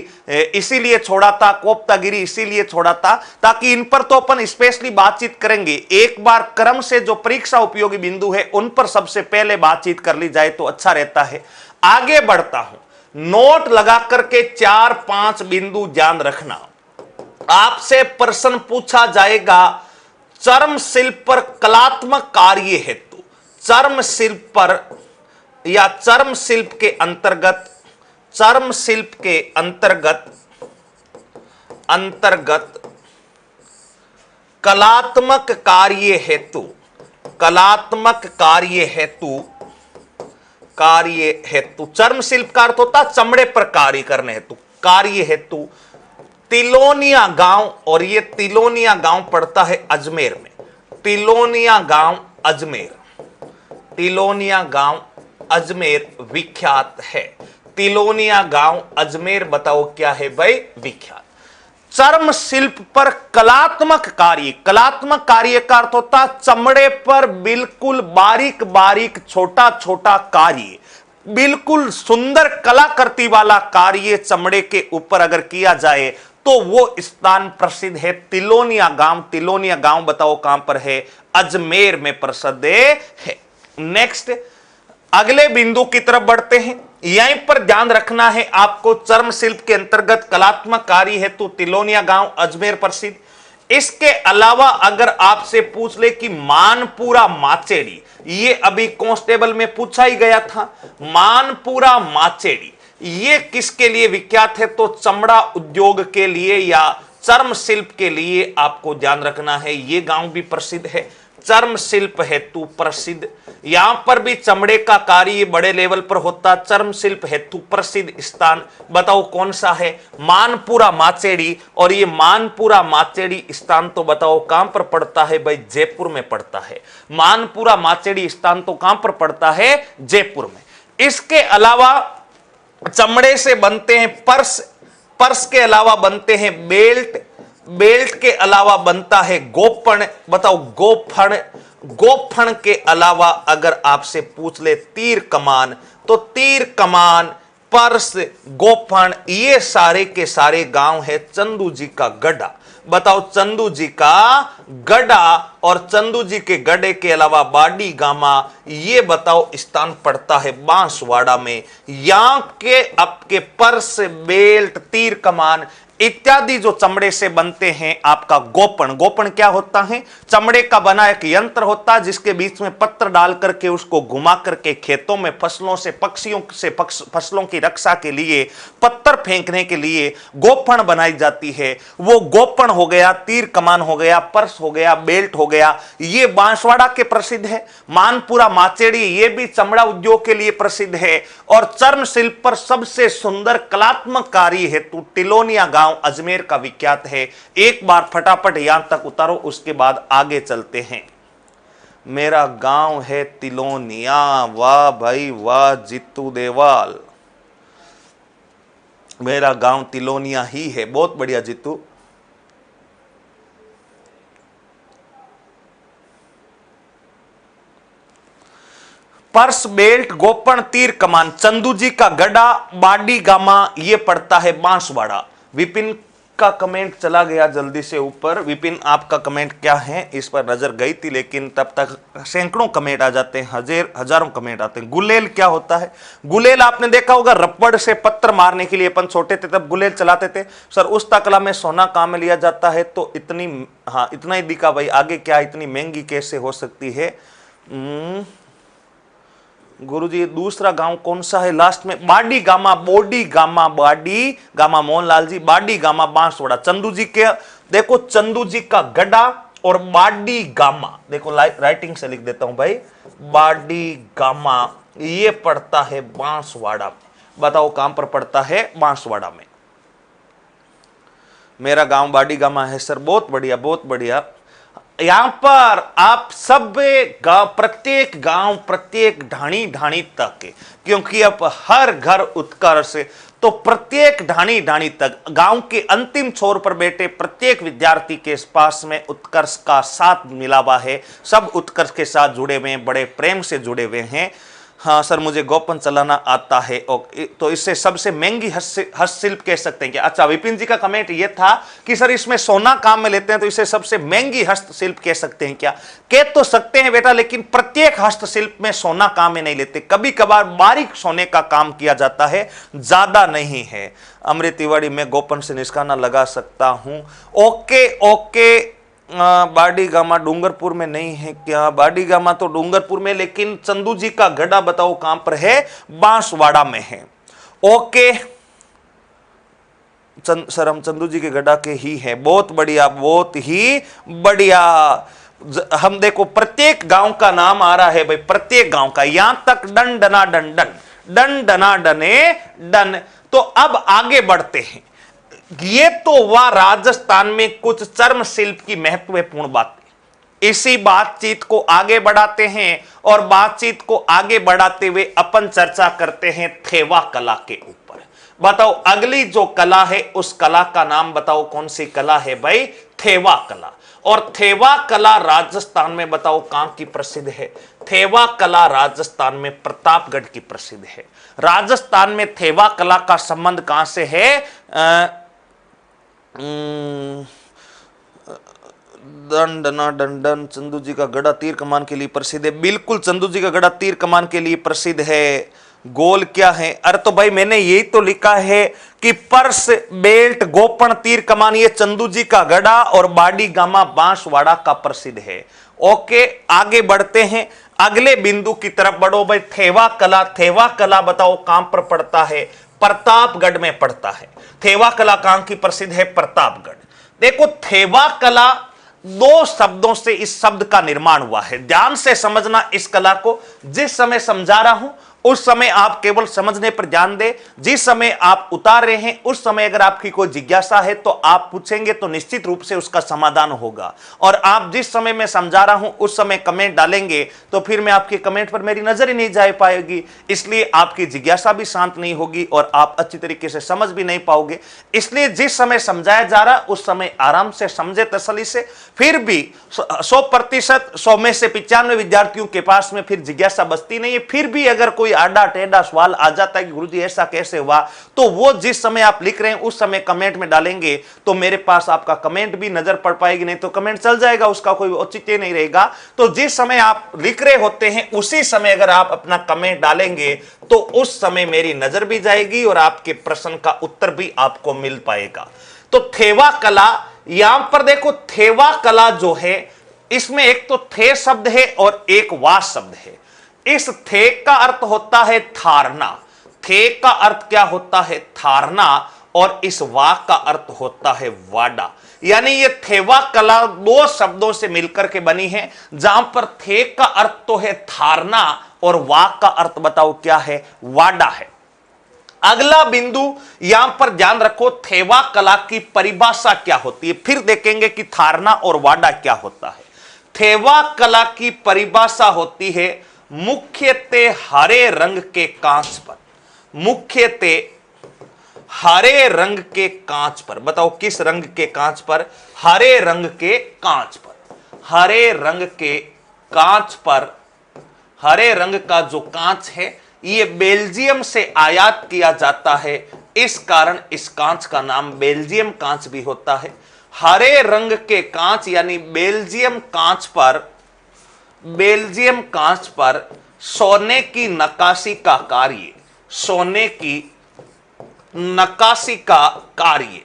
इसीलिए छोड़ा था, कोप्तागिरी इसीलिए छोड़ा था ताकि इन पर तो अपन स्पेशली बातचीत करेंगे। एक बार क्रम से जो परीक्षा उपयोगी बिंदु है उन पर सबसे पहले बातचीत कर ली जाए तो अच्छा रहता है। आगे बढ़ता हूं, नोट लगा करके 4-5 बिंदु ध्यान रखना। आपसे प्रश्न पूछा जाएगा चर्म शिल्प पर कलात्मक कार्य हेतु, चर्म शिल्प पर या चर्म शिल्प के अंतर्गत कलात्मक कार्य हेतु चर्म शिल्प का अर्थ होता चमड़े पर कार्य करने हेतु, कार्य हेतु तिलोनिया गांव, और ये तिलोनिया गांव पड़ता है अजमेर में। तिलोनिया गांव अजमेर विख्यात है। तिलोनिया गांव अजमेर बताओ क्या है भाई? विख्यात। चर्म शिल्प पर कलात्मक कार्य का अर्थ होता चमड़े पर बिल्कुल बारीक बारीक छोटा छोटा कार्य, बिल्कुल सुंदर कलाकृति वाला कार्य चमड़े के ऊपर अगर किया जाए तो वो स्थान प्रसिद्ध है तिलोनिया गांव। तिलोनिया गांव बताओ कहां पर है? अजमेर में प्रसिद्ध है। नेक्स्ट अगले बिंदु की तरफ बढ़ते हैं। यहीं पर ध्यान रखना है आपको, चर्म शिल्प के अंतर्गत कलात्मक कार्य हेतु तिलोनिया गांव अजमेर प्रसिद्ध। इसके अलावा अगर आपसे पूछ ले कि मानपुरा माचेड़ी, ये अभी कांस्टेबल में पूछा ही गया था, मानपुरा माचेड़ी ये किसके लिए विख्यात है? तो चमड़ा उद्योग के लिए या चर्म शिल्प के लिए आपको ध्यान रखना है। ये गांव भी प्रसिद्ध है, चर्म शिल्प हेतु प्रसिद्ध। यहां पर भी चमड़े का कार्य बड़े लेवल पर होता, चर्म शिल्प हेतु प्रसिद्ध स्थान बताओ कौन सा है? मानपुरा माचेड़ी। और ये मानपुरा माचेड़ी स्थान तो बताओ कहां पर पड़ता है भाई? जयपुर में पड़ता है। मानपुरा माचेड़ी स्थान तो कहां पर पड़ता है? जयपुर में। इसके अलावा चमड़े से बनते हैं पर्स के अलावा बनते हैं बेल्ट के अलावा बनता है गोफन। बताओ गोफन के अलावा अगर आपसे पूछ ले तीर कमान, तो तीर कमान, पर्स, गोफन ये सारे के सारे गांव है चंदू जी का गढ़ा। बताओ चंदू जी का गढ़ा और चंदू जी के गढ़े के अलावा बाडी गामा ये बताओ स्थान पड़ता है बांसवाड़ा में। यहां के आपके पर्स, बेल्ट, तीर कमान इत्यादि जो चमड़े से बनते हैं आपका गोपण। गोपण क्या होता है? चमड़े का बना एक यंत्र होता है जिसके बीच में पत्थर डाल करके उसको घुमा करके खेतों में फसलों से पक्षियों से फसलों की रक्षा के लिए, पत्थर फेंकने के लिए गोपण बनाई जाती है। वो गोपण हो गया, तीर कमान हो गया, पर्स हो गया, बेल्ट हो गया, ये बांसवाड़ा के प्रसिद्ध है। मानपुरा माचेड़ी ये भी चमड़ा उद्योग के लिए प्रसिद्ध है। और चर्म शिल्प पर सबसे सुंदर कलात्मक कार्य हेतु तिलोनिया गांव अजमेर का विख्यात है। एक बार फटाफट यहां तक उतारो, उसके बाद आगे चलते हैं। मेरा गांव है तिलोनिया। वाह भाई वाह जीतू देवाल, मेरा गांव तिलोनिया ही है। बहुत बढ़िया जीतू। पर्स, बेल्ट, गोपण, तीर कमान, चंदू जी का गड़ा, बाडी गामा, ये पड़ता है बांसवाड़ा। विपिन का कमेंट चला गया जल्दी से ऊपर। विपिन आपका कमेंट क्या है इस पर नजर गई थी, लेकिन तब तक सैकड़ों कमेंट आ जाते हैं, हजारों कमेंट आते हैं। गुलेल क्या होता है? गुलेल आपने देखा होगा, रबड़ से पत्थर मारने के लिए अपन छोटे थे तब गुलेल चलाते थे। सर उस तकला में सोना काम में लिया जाता है, तो इतनी, हाँ इतना ही दिखा भाई, आगे क्या इतनी महंगी कैसे हो सकती है? गुरुजी दूसरा गांव कौन सा है लास्ट में? बाडी गामा, बोडी गामा, बाडी गामा, मोहनलाल जी बाडी गामा बांसवाड़ा। चंदू जी के देखो, चंदू जी का गड़ा और बाडी गामा, देखो राइटिंग से लिख देता हूं भाई, बाडी गामा ये पड़ता है बांसवाड़ा में। बताओ कहां पर पड़ता है? बांसवाड़ा में। मेरा गांव बाडी गामा है सर। बहुत बढ़िया बहुत बढ़िया। यहां पर आप सब प्रत्येक गांव, प्रत्येक ढाणी ढाणी तक, क्योंकि अब हर घर उत्कर्ष, तो प्रत्येक ढाणी ढाणी तक गांव के अंतिम छोर पर बैठे प्रत्येक विद्यार्थी के पास में उत्कर्ष का साथ मिला हुआ है। सब उत्कर्ष के साथ जुड़े हुए हैं, बड़े प्रेम से जुड़े हुए हैं। हाँ सर मुझे गोपन चलाना आता है, तो इससे सबसे महंगी हस्तशिल्प कह सकते हैं क्या? अच्छा, विपिन जी का कमेंट ये था कि सर इसमें सोना काम में लेते हैं तो इसे सबसे महंगी हस्तशिल्प कह सकते हैं क्या? कह तो सकते हैं बेटा, लेकिन प्रत्येक हस्तशिल्प में सोना काम में नहीं लेते। कभी कभार बारीक सोने का काम किया जाता है, ज्यादा नहीं है। अमृत तिवारी मैं गोपन से निशाना लगा सकता हूं। Okay okay. बाडी गामा डूंगरपुर में नहीं है क्या? बाडी गामा तो डूंगरपुर में, लेकिन चंदू जी का गड़ा बताओ कहां पर है? बांसवाड़ा में है। ओके सर हम चंदू जी के गड़ा के ही हैं। बहुत बढ़िया बहुत ही बढ़िया। हम देखो प्रत्येक गांव का नाम आ रहा है भाई, प्रत्येक गांव का, यहां तक डन डना डन डन, डन डना डने डन। तो अब आगे बढ़ते हैं। ये तो वह राजस्थान में कुछ चर्म शिल्प की महत्वपूर्ण बातें। इसी बातचीत को आगे बढ़ाते हैं और बातचीत को आगे बढ़ाते हुए अपन चर्चा करते हैं थेवा कला के ऊपर। बताओ अगली जो कला है उस कला का नाम बताओ, कौन सी कला है भाई? थेवा कला। और थेवा कला राजस्थान में बताओ कहां की प्रसिद्ध है? थेवा कला राजस्थान में प्रतापगढ़ की प्रसिद्ध है। राजस्थान में थेवा कला का संबंध कहां से है? दंडना डंडन। चंदू जी का गड़ा तीर कमान के लिए प्रसिद्ध है। बिल्कुल चंदू जी का गड़ा तीर कमान के लिए प्रसिद्ध है। गोल क्या है? अरे तो भाई मैंने यही तो लिखा है कि पर्स, बेल्ट, गोपण, तीर कमान ये चंदू जी का गड़ा और बाडी गामा बांसवाड़ा का प्रसिद्ध है। ओके आगे बढ़ते हैं, अगले बिंदु की तरफ बढ़ो भाई। थेवा कला, थेवा कला बताओ कहां पर पड़ता है? प्रतापगढ़ में पड़ता है। थेवा कला कहां की प्रसिद्ध है? प्रतापगढ़। देखो थेवा कला दो शब्दों से इस शब्द का निर्माण हुआ है। ध्यान से समझना इस कला को। जिस समय समझा रहा हूं उस समय आप केवल समझने पर ध्यान दें। जिस समय आप उतार रहे हैं उस समय अगर आपकी कोई जिज्ञासा है तो आप पूछेंगे तो निश्चित रूप से उसका समाधान होगा। और आप जिस समय मैं समझा रहा हूं उस समय कमेंट डालेंगे तो फिर मैं आपके कमेंट पर मेरी नजर ही नहीं जा पाएगी, इसलिए आपकी जिज्ञासा भी शांत नहीं होगी और आप अच्छी तरीके से समझ भी नहीं पाओगे। इसलिए जिस समय समझाया जा रहा उस समय आराम से समझे तसल्ली से। फिर भी 100%, 100 में से 95 विद्यार्थियों के पास में फिर जिज्ञासा बचती नहीं है। फिर भी अगर कोई आड़ा टेढ़ा सवाल आ जाता है कि गुरुजी ऐसा कैसे हुआ, तो वो जिस समय आप लिख रहे हैं उस समय कमेंट में डालेंगे तो मेरे पास आपका कमेंट भी नजर पड़ पाएगी, नहीं तो कमेंट चल जाएगा, उसका कोई औचित्य नहीं रहेगा। तो जिस समय आप लिख रहे होते हैं उसी समय अगर आप अपना कमेंट डालेंगे तो उस समय मेरी नजर भी जाएगी और आपके प्रश्न का उत्तर भी आपको मिल पाएगा। तो थेवा कला, यहां पर देखो थेवा कला जो है इसमें एक तो थे शब्द है और एक वा शब्द है। इस थे का अर्थ होता है थारना, थे का अर्थ क्या होता है थारना, और इस वा का अर्थ होता है वाडा। यानी ये थेवा कला दो शब्दों से मिलकर के बनी है, जहां पर थे का अर्थ तो है थारना और वा का अर्थ बताओ क्या है, वाडा है। अगला बिंदु यहां पर ध्यान रखो, थेवा कला की परिभाषा क्या होती है, फिर देखेंगे कि थारना और वाडा क्या होता है। थेवा कला की परिभाषा होती है मुख्यतः हरे रंग के कांच पर, मुख्यतः हरे रंग के कांच पर। बताओ किस रंग के कांच पर, हरे रंग के कांच पर, हरे रंग के कांच पर। हरे रंग का जो कांच है ये बेल्जियम से आयात किया जाता है, इस कारण इस कांच का नाम बेल्जियम कांच भी होता है। हरे रंग के कांच यानी बेल्जियम कांच पर, बेल्जियम कांच पर सोने की नक्काशी का कार्य, सोने की नक्काशी का कार्य,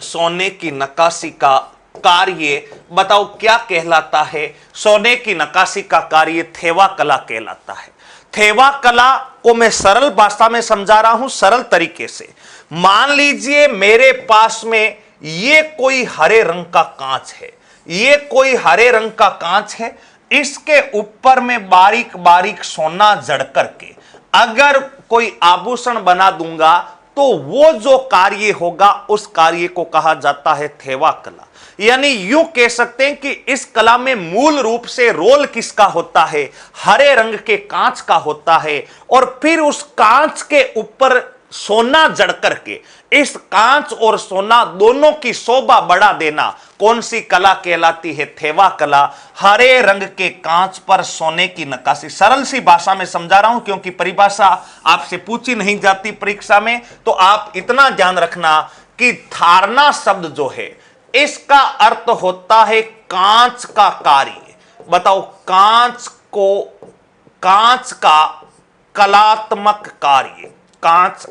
सोने की नक्काशी का कार्य बताओ क्या कहलाता है, सोने की नक्काशी का कार्य थेवा कला कहलाता है। थेवा कला को मैं सरल भाषा में समझा रहा हूं, सरल तरीके से। मान लीजिए मेरे पास में ये कोई हरे रंग का कांच है, ये कोई हरे रंग का कांच है, इसके ऊपर में बारीक बारीक सोना जड़ करके अगर कोई आभूषण बना दूंगा तो वो जो कार्य होगा उस कार्य को कहा जाता है थेवा कला। यानी यूं कह सकते हैं कि इस कला में मूल रूप से रोल किसका होता है, हरे रंग के कांच का होता है, और फिर उस कांच के ऊपर सोना जड़ करके इस कांच और सोना दोनों की शोभा बढ़ा देना कौन सी कला कहलाती है, थेवा कला। हरे रंग के कांच पर सोने की नक्काशी, सरल सी भाषा में समझा रहा हूं क्योंकि परिभाषा आपसे पूछी नहीं जाती परीक्षा में, तो आप इतना ध्यान रखना कि थारना शब्द जो है इसका अर्थ होता है कांच का कार्य। बताओ कांच को, कांच का कलात्मक कार्य, कांच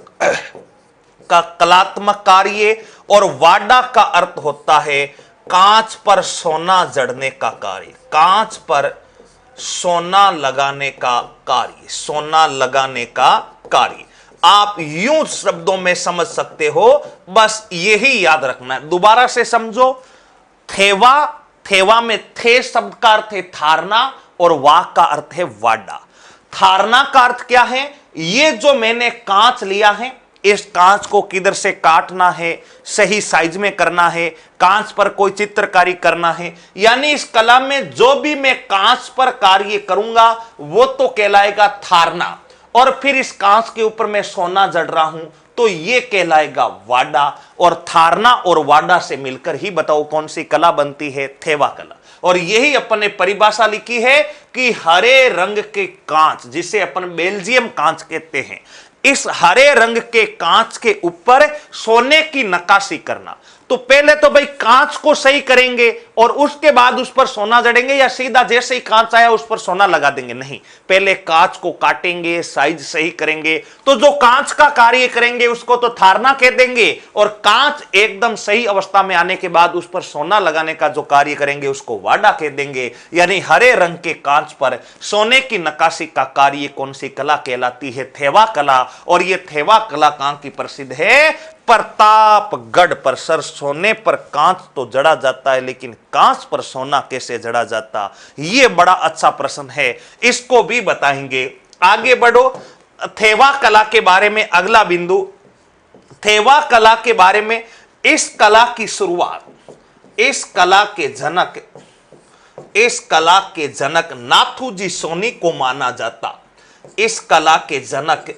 का कलात्मक कार्य, और वाडा का अर्थ होता है कांच पर सोना जड़ने का कार्य, कांच पर सोना लगाने का कार्य, सोना लगाने का कार्य। आप यूं शब्दों में समझ सकते हो, बस यही याद रखना है। दोबारा से समझो, थेवा, थेवा में थे शब्द का अर्थ है थारना और वा का अर्थ है वाडा। थारना का अर्थ क्या है, ये जो मैंने कांच लिया है इस कांच को किधर से काटना है, सही साइज में करना है, कांच पर कोई चित्रकारी करना है, यानी इस कला में जो भी मैं कांच पर कार्य करूंगा वो तो कहलाएगा थारना, और फिर इस कांच के ऊपर मैं सोना जड़ रहा हूं तो ये कहलाएगा वाडा। और थारना और वाडा से मिलकर ही बताओ कौन सी कला बनती है, थेवा कला। और यही अपन ने परिभाषा लिखी है कि हरे रंग के कांच, जिसे अपन बेल्जियम कांच कहते हैं, इस हरे रंग के कांच के ऊपर सोने की नक्काशी करना। तो पहले तो भाई कांच को सही करेंगे और उसके बाद उस पर सोना जड़ेंगे, या सीधा जैसे ही कांच आया उस पर सोना लगा देंगे? नहीं, पहले कांच को काटेंगे, साइज सही करेंगे, तो जो कांच का कार्य करेंगे उसको तो थारना कह देंगे, और कांच एकदम सही अवस्था में आने के बाद उस पर सोना लगाने का जो कार्य करेंगे उसको वाडा कह देंगे। यानी हरे रंग के कांच पर सोने की नक्काशी का कार्य कौन सी कला कहलाती है, थेवा कला। और यह थेवा कला कहां की प्रसिद्ध है, प्रतापगढ़ पर। सर सोने पर कांच तो जड़ा जाता है लेकिन कांच पर सोना कैसे जड़ा जाता, यह बड़ा अच्छा प्रश्न है, इसको भी बताएंगे। आगे बढ़ो, थेवा कला के बारे में अगला बिंदु, थेवा कला के बारे में, इस कला की शुरुआत, इस कला के जनक, इस कला के जनक नाथूजी सोनी को माना जाता। इस कला के जनक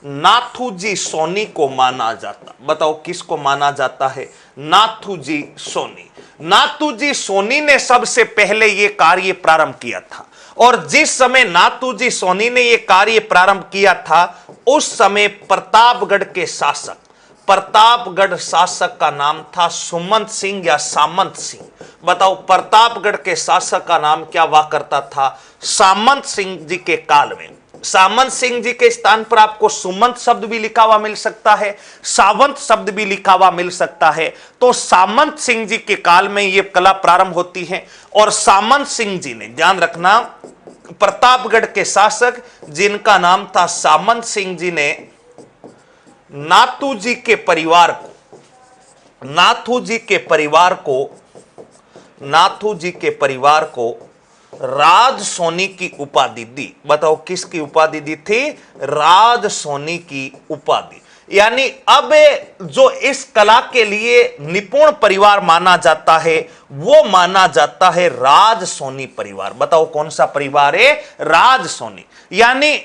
नाथूजी सोनी को माना जाता। बताओ किसको माना जाता है, नाथूजी सोनी। नाथूजी सोनी ने सबसे पहले यह कार्य प्रारंभ किया था, और जिस समय नाथूजी सोनी ने यह कार्य प्रारंभ किया था उस समय प्रतापगढ़ के शासक, प्रतापगढ़ शासक का नाम था सुमंत सिंह या सामंत सिंह। बताओ प्रतापगढ़ के शासक का नाम क्या हुआ करता था, सामंत सिंह जी के काल में, सामंत सिंह जी के स्थान पर आपको सुमंत शब्द भी लिखा हुआ मिल सकता है, सावंत शब्द भी लिखा हुआ मिल सकता है। तो सामंत सिंह जी के काल में यह कला प्रारंभ होती है। और सामंत सिंह जी ने, ध्यान रखना, प्रतापगढ़ के शासक जिनका नाम था सामंत सिंह जी ने नाथू जी के परिवार को, नाथू जी के परिवार को राज सोनी की उपाधि दी। बताओ किसकी उपाधि दी थी? राज सोनी की उपाधि। यानी अब जो इस कला के लिए निपुण परिवार माना जाता है वो माना जाता है राज सोनी परिवार। बताओ कौन सा परिवार है? राज सोनी। यानी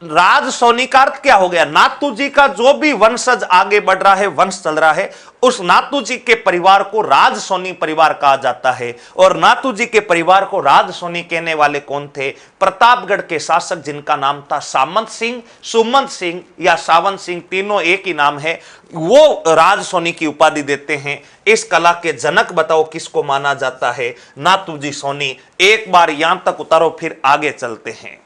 राज सोनी का अर्थ क्या हो गया? नाथू जी का जो भी वंशज आगे बढ़ रहा है, वंश चल रहा है, उस नाथू जी के परिवार को राज सोनी परिवार कहा जाता है। और नाथू जी के परिवार को राज सोनी कहने वाले कौन थे? प्रतापगढ़ के शासक जिनका नाम था सामंत सिंह, सुमंत सिंह या सावंत सिंह, तीनों एक ही नाम है, वो राज सोनी की उपाधि देते हैं। इस कला के जनक बताओ किसको माना जाता है? नाथू जी सोनी। एक बार यहां तक उतारो, फिर आगे चलते हैं।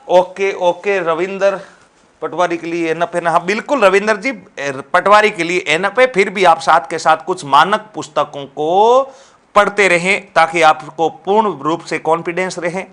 ओके ओके, रविंदर पटवारी के लिए एनप है ना? हाँ बिल्कुल रविंदर जी, पटवारी के लिए एनप है। फिर भी आप साथ के साथ कुछ मानक पुस्तकों को पढ़ते रहें ताकि आपको पूर्ण रूप से कॉन्फिडेंस रहे।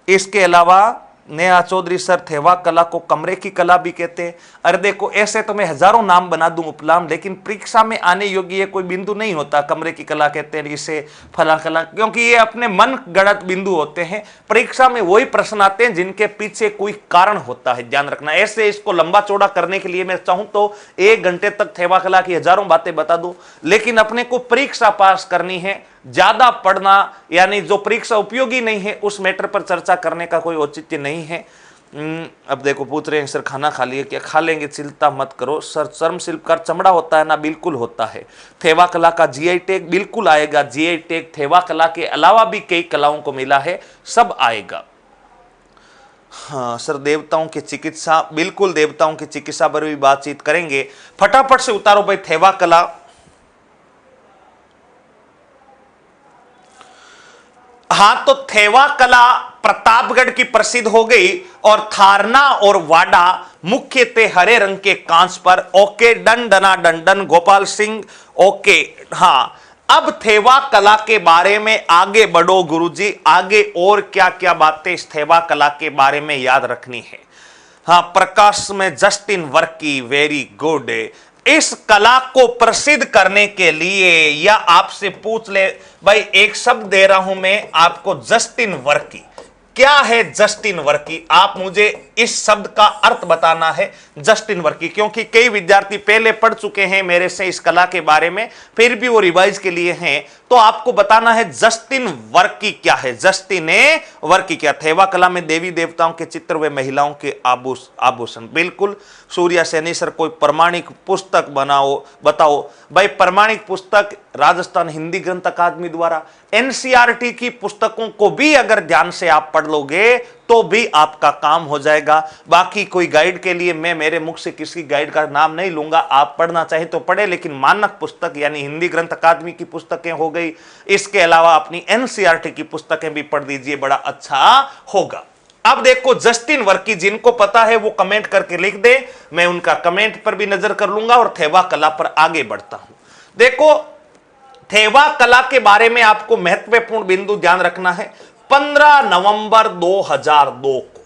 इसके अलावा नेहा चौधरी सर, थेवा कला को कमरे की कला भी कहते हैं। अरे देखो, ऐसे तो मैं हजारों नाम बना दूं उपनाम, लेकिन परीक्षा में आने योग्य ये कोई बिंदु नहीं होता। कमरे की कला कहते हैं इसे, फला कला, क्योंकि ये अपने मन गढ़ंत बिंदु होते हैं। परीक्षा में वही प्रश्न आते हैं जिनके पीछे कोई कारण होता है, ध्यान रखना। ऐसे इसको लंबा चौड़ा करने के लिए मैं चाहूं तो 1 घंटे तक थेवा कला की हजारों बातें बता दूं, लेकिन अपने को परीक्षा पास करनी है। ज्यादा पढ़ना यानी जो परीक्षा उपयोगी नहीं है उस मैटर पर चर्चा करने का कोई औचित्य नहीं है। अब देखो पूछ रहे हैं सर खाना खा लिए क्या? खा लेंगे, चिंता मत करो सर। चर्म शिल्पकार चमड़ा होता है ना? बिल्कुल होता है। थेवा कला का जीआई टैग बिल्कुल आएगा। जीआई टैग थेवा कला के अलावा भी कई कलाओं को मिला है, सब आएगा। हाँ सर, देवताओं की चिकित्सा, बिल्कुल देवताओं की चिकित्सा पर भी बातचीत करेंगे। फटाफट से उतारो भाई थेवा कला। हां, तो थेवा कला प्रतापगढ़ की प्रसिद्ध हो गई और थारना और वाडा मुख्यतः हरे रंग के कांच पर। ओके, डन डना डंडन गोपाल सिंह। ओके, हां, अब थेवा कला के बारे में आगे बढ़ो गुरुजी। आगे और क्या क्या बातें इस थेवा कला के बारे में याद रखनी है? हाँ, प्रकाश में जस्टिन वर्की, वेरी गुड। इस कला को प्रसिद्ध करने के लिए या आपसे पूछ ले भाई, एक शब्द दे रहा हूं मैं आपको, जस्टिन वर्की। क्या है जस्टिन वर्की? आप मुझे इस शब्द का अर्थ बताना है, जस्टिन वर्की, क्योंकि कई विद्यार्थी पहले पढ़ चुके हैं मेरे से इस कला के बारे में, फिर भी वो रिवाइज के लिए हैं। तो आपको बताना है जस्टिन वर्की क्या है। जस्टिन वर्की क्या? थेवा कला में देवी देवताओं के चित्र व महिलाओं के आभूषण। बिल्कुल सूर्या सैनी सर, कोई प्रमाणिक पुस्तक बताओ भाई। प्रमाणिक पुस्तक राजस्थान हिंदी ग्रंथ अकादमी द्वारा, एनसीईआरटी की पुस्तकों को भी अगर ध्यान से आप पढ़ लोगे तो भी आपका काम हो जाएगा। बाकी कोई गाइड के लिए मैं मेरे मुख से किसी गाइड का नाम नहीं लूंगा, आप पढ़ना चाहे तो पढ़े, लेकिन मानक पुस्तक यानी हिंदी ग्रंथ अकादमी की पुस्तकें हो गई, इसके अलावा अपनी एनसीईआरटी की पुस्तकें भी पढ़ दीजिए, बड़ा अच्छा होगा। अब देखो जस्टिन वर्की, जिनको पता है वो कमेंट करके लिख दे, मैं उनका कमेंट पर भी नजर कर लूंगा और थेवा कला पर आगे बढ़ता हूं। देखो थेवा कला के बारे में आपको महत्वपूर्ण बिंदु ध्यान रखना है। 15 नवंबर 2002 को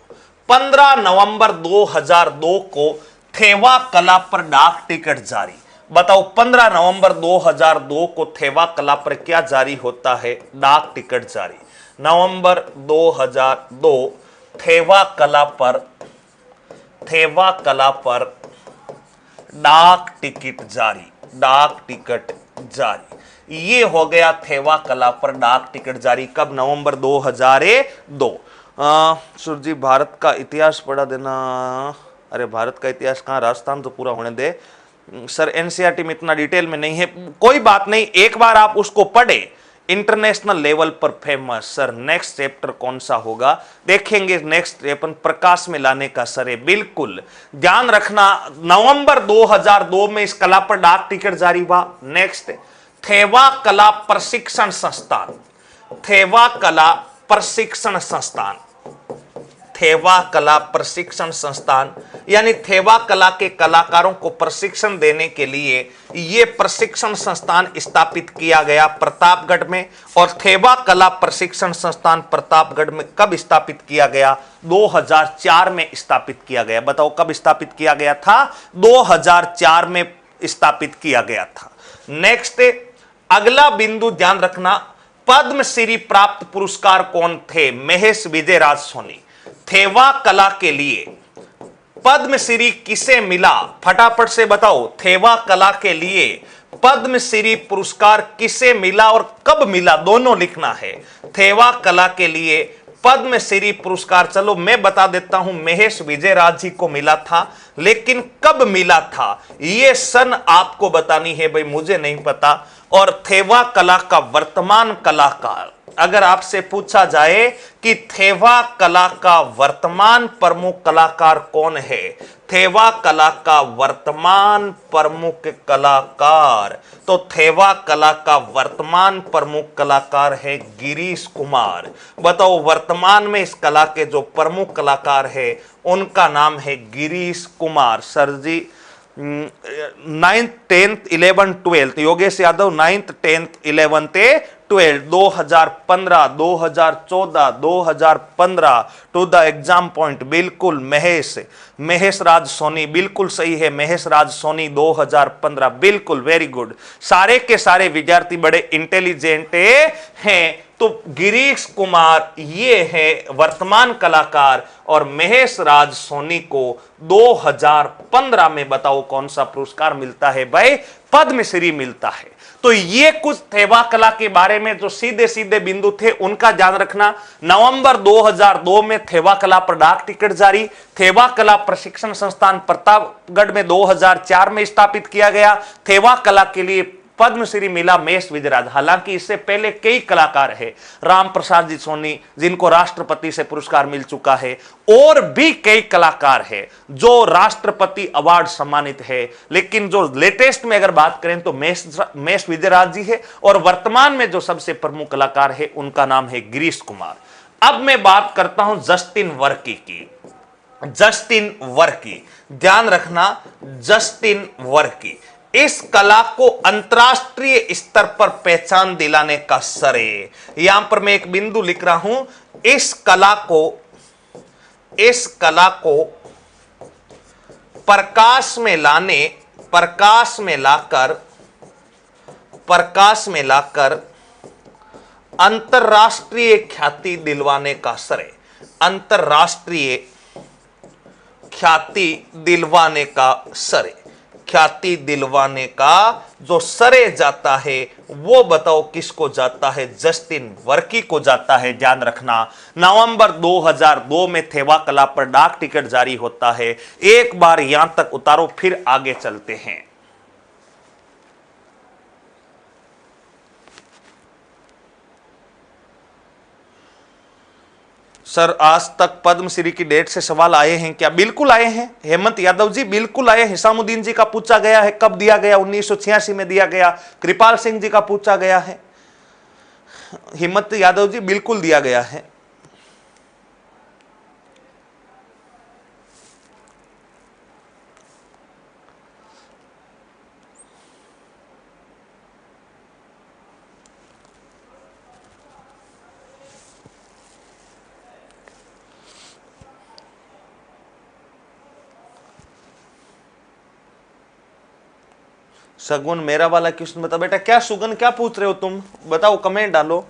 15 नवंबर 2002 को थेवा कला पर डाक टिकट जारी। बताओ 15 नवंबर 2002 को थेवा कला पर क्या जारी होता है? डाक टिकट जारी। नवंबर 2002 थेवा कला पर डाक टिकट जारी। डाक टिकट जारी, ये हो गया थेवा कला पर डाक टिकट जारी। कब? नवंबर 2002। सूर्य जी, भारत का इतिहास पढ़ा देना। अरे भारत का इतिहास कहाँ, राजस्थान तो पूरा होने दे सर। एनसीईआरटी में इतना डिटेल में नहीं है, कोई बात नहीं, एक बार आप उसको पढ़े, इंटरनेशनल लेवल पर फेमस। सर नेक्स्ट चैप्टर कौन सा होगा, देखेंगे नेक्स्ट चैप्टर, प्रकाश में लाने का सर है। बिल्कुल ध्यान रखना, नवंबर 2002 में इस कला पर डाक टिकट जारी हुआ। नेक्स्ट, थेवा कला प्रशिक्षण संस्थान, थेवा कला प्रशिक्षण संस्थान, थेवा कला प्रशिक्षण संस्थान, यानी थेवा कला के कलाकारों को प्रशिक्षण देने के लिए यह प्रशिक्षण संस्थान स्थापित किया गया प्रतापगढ़ में। और थेवा कला प्रशिक्षण संस्थान प्रतापगढ़ में कब स्थापित किया गया, 2004 में स्थापित किया गया। बताओ कब स्थापित किया गया था, 2004 में स्थापित किया गया था। नेक्स्ट, अगला बिंदु ध्यान रखना, पद्मश्री प्राप्त पुरस्कार कौन थे, महेश विजयराज सोनी। थेवा कला के लिए पद्मश्री किसे मिला, फटाफट से बताओ, थेवा कला के लिए पद्मश्री पुरस्कार किसे मिला और कब मिला, दोनों लिखना है। थेवा कला के लिए पद्मश्री पुरस्कार, चलो मैं बता देता हूं, महेश विजयराज जी को मिला था, लेकिन कब मिला था यह सन आपको बतानी है भाई, मुझे नहीं पता। और थेवा कला का वर्तमान कलाकार, अगर आपसे पूछा जाए कि थेवा कला का वर्तमान प्रमुख कलाकार कौन है, थेवा कला का वर्तमान प्रमुख कलाकार, तो थेवा कला का वर्तमान प्रमुख कलाकार है गिरीश कुमार। बताओ वर्तमान में इस कला के जो प्रमुख कलाकार है उनका नाम है Girish Kumar. Sir ji 9th 10th 11th 12th, Yogesh Yadav 9th 10th 11th 12, 2015 2014 2015 to the exam point, बिल्कुल महेश राज सोनी, बिल्कुल सही है, महेश राज सोनी 2015, बिल्कुल वेरी गुड। सारे के सारे विद्यार्थी बड़े इंटेलिजेंट हैं। तो गिरीश कुमार ये है वर्तमान कलाकार, और महेश राज सोनी को 2015 में बताओ कौन सा पुरस्कार मिलता है भाई, पद्मश्री मिलता है। तो ये कुछ थेवा कला के बारे में जो सीधे सीधे बिंदु थे उनका ध्यान रखना। नवंबर 2002 में थेवा कला पर डाक टिकट जारी, थेवा कला प्रशिक्षण संस्थान प्रतापगढ़ में 2004 में स्थापित किया गया। थेवा कला के लिए पद्मश्री मिला महेश विजयराज। हालांकि इससे पहले कई कलाकार हैं, राम प्रसाद जी सोनी जिनको राष्ट्रपति से पुरस्कार मिल चुका है, और भी कई कलाकार हैं जो राष्ट्रपति अवार्ड सम्मानित है। लेकिन जो लेटेस्ट में अगर बात करें तो महेश विजयराज जी है, और वर्तमान में जो सबसे प्रमुख कलाकार है उनका नाम है गिरीश कुमार। अब मैं बात करता हूं जस्टिन वर्की की। जस्टिन वर्की, ध्यान रखना, जस्टिन वर्की, इस कला को अंतरराष्ट्रीय स्तर पर पहचान दिलाने का श्रेय, यहां पर मैं एक बिंदु लिख रहा हूं, इस कला को प्रकाश में लाकर अंतरराष्ट्रीय ख्याति दिलवाने का श्रेय, अंतरराष्ट्रीय ख्याति दिलवाने का श्रेय, ख्याति दिलवाने का जो श्रेय जाता है वो बताओ किसको जाता है, जस्टिन वर्की को जाता है। ध्यान रखना, नवंबर 2002 में थेवा कला पर डाक टिकट जारी होता है। एक बार यहां तक उतारो, फिर आगे चलते हैं। सर आज तक पद्मश्री की डेट से सवाल आए हैं क्या? बिल्कुल आए हैं हेमंत यादव जी, बिल्कुल आए। हिसामुद्दीन जी का पूछा गया है, कब दिया गया, 1986 में दिया गया। कृपाल सिंह जी का पूछा गया है। हेमंत यादव जी बिल्कुल दिया गया है। सगुन मेरा वाला क्वेश्चन बता बेटा। क्या सुगन क्या पूछ रहे हो तुम, बताओ, कमेंट डालो।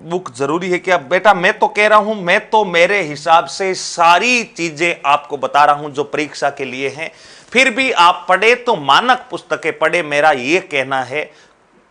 बुक जरूरी है क्या बेटा? मैं तो कह रहा हूं, मैं तो मेरे हिसाब से सारी चीजें आपको बता रहा हूं जो परीक्षा के लिए हैं। फिर भी आप पढ़े तो मानक पुस्तकें पढ़े, मेरा यह कहना है।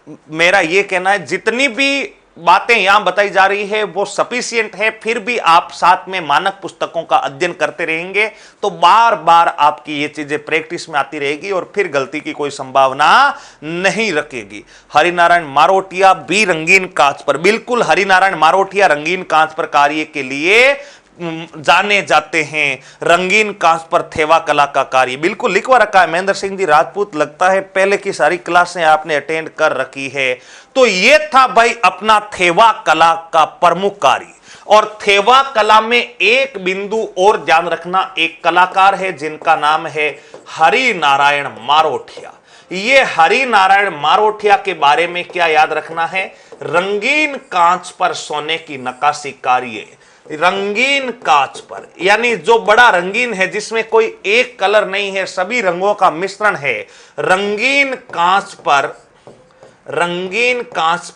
मेरा यह कहना है जितनी भी बातें यहां बताई जा रही है वो सफिशिएंट है, फिर भी आप साथ में मानक पुस्तकों का अध्ययन करते रहेंगे तो बार बार आपकी ये चीजें प्रैक्टिस में आती रहेगी और फिर गलती की कोई संभावना नहीं रखेगी। हरिनारायण मारोटिया बी रंगीन कांच पर, बिल्कुल हरिनारायण मारोटिया रंगीन कांच पर कार्य के लिए जाने जाते हैं। रंगीन कांच पर थेवा कला का कार्य बिल्कुल लिखवा रखा है। महेंद्र सिंह जी राजपूत, लगता है पहले की सारी क्लासें आपने अटेंड कर रखी है। तो ये था भाई अपना थेवा कला का प्रमुख कार्य। और थेवा कला में एक बिंदु और ध्यान रखना, एक कलाकार है जिनका नाम है हरिनारायण मारोटिया। ये हरिनारायण मारोटिया के बारे में क्या याद रखना है, रंगीन कांच पर सोने की नक्काशी कार्य, रंगीन कांच पर, यानी जो बड़ा रंगीन है जिसमें कोई एक कलर नहीं है, सभी रंगों का मिश्रण है, रंगीन कांच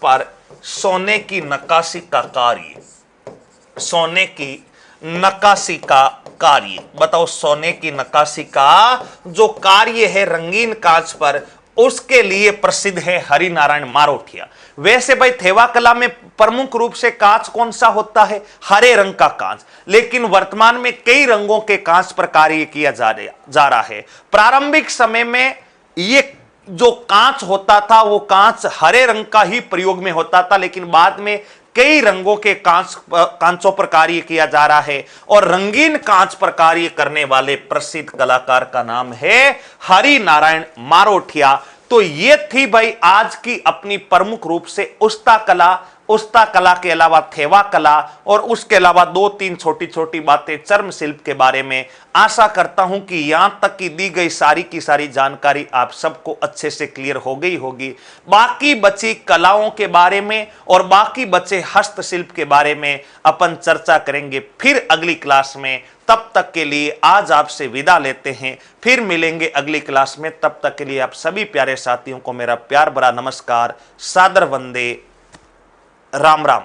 पर सोने की नक्काशी का कार्य, सोने की नक्काशी का कार्य। बताओ, सोने की नक्काशी का जो कार्य है रंगीन कांच पर, उसके लिए प्रसिद्ध है हरिनारायण मारोटिया। वैसे भाई थेवा कला में प्रमुख रूप से कांच कौन सा होता है, हरे रंग का कांच, लेकिन वर्तमान में कई रंगों के कांच पर कार्य किया जा रहा है। प्रारंभिक समय में ये जो कांच होता था वो कांच हरे रंग का ही प्रयोग में होता था, लेकिन बाद में कई रंगों के कांचों पर कार्य किया जा रहा है और रंगीन कांच पर कार्य करने वाले प्रसिद्ध कलाकार का नाम है हरिनारायण मारोटिया। तो ये थी भाई आज की अपनी प्रमुख रूप से उस्ता कला के अलावा थेवा कला, और उसके अलावा 2-3 छोटी छोटी बातें चर्म शिल्प के बारे में। आशा करता हूं कि यहां तक की दी गई सारी की सारी जानकारी आप सबको अच्छे से क्लियर हो गई होगी। बाकी बची कलाओं के बारे में और बाकी बचे हस्तशिल्प के बारे में अपन चर्चा करेंगे फिर अगली क्लास में। तब तक के लिए आज आपसे विदा लेते हैं, फिर मिलेंगे अगली क्लास में। तब तक के लिए आप सभी प्यारे साथियों को मेरा प्यार भरा नमस्कार, सादर वंदे, राम राम।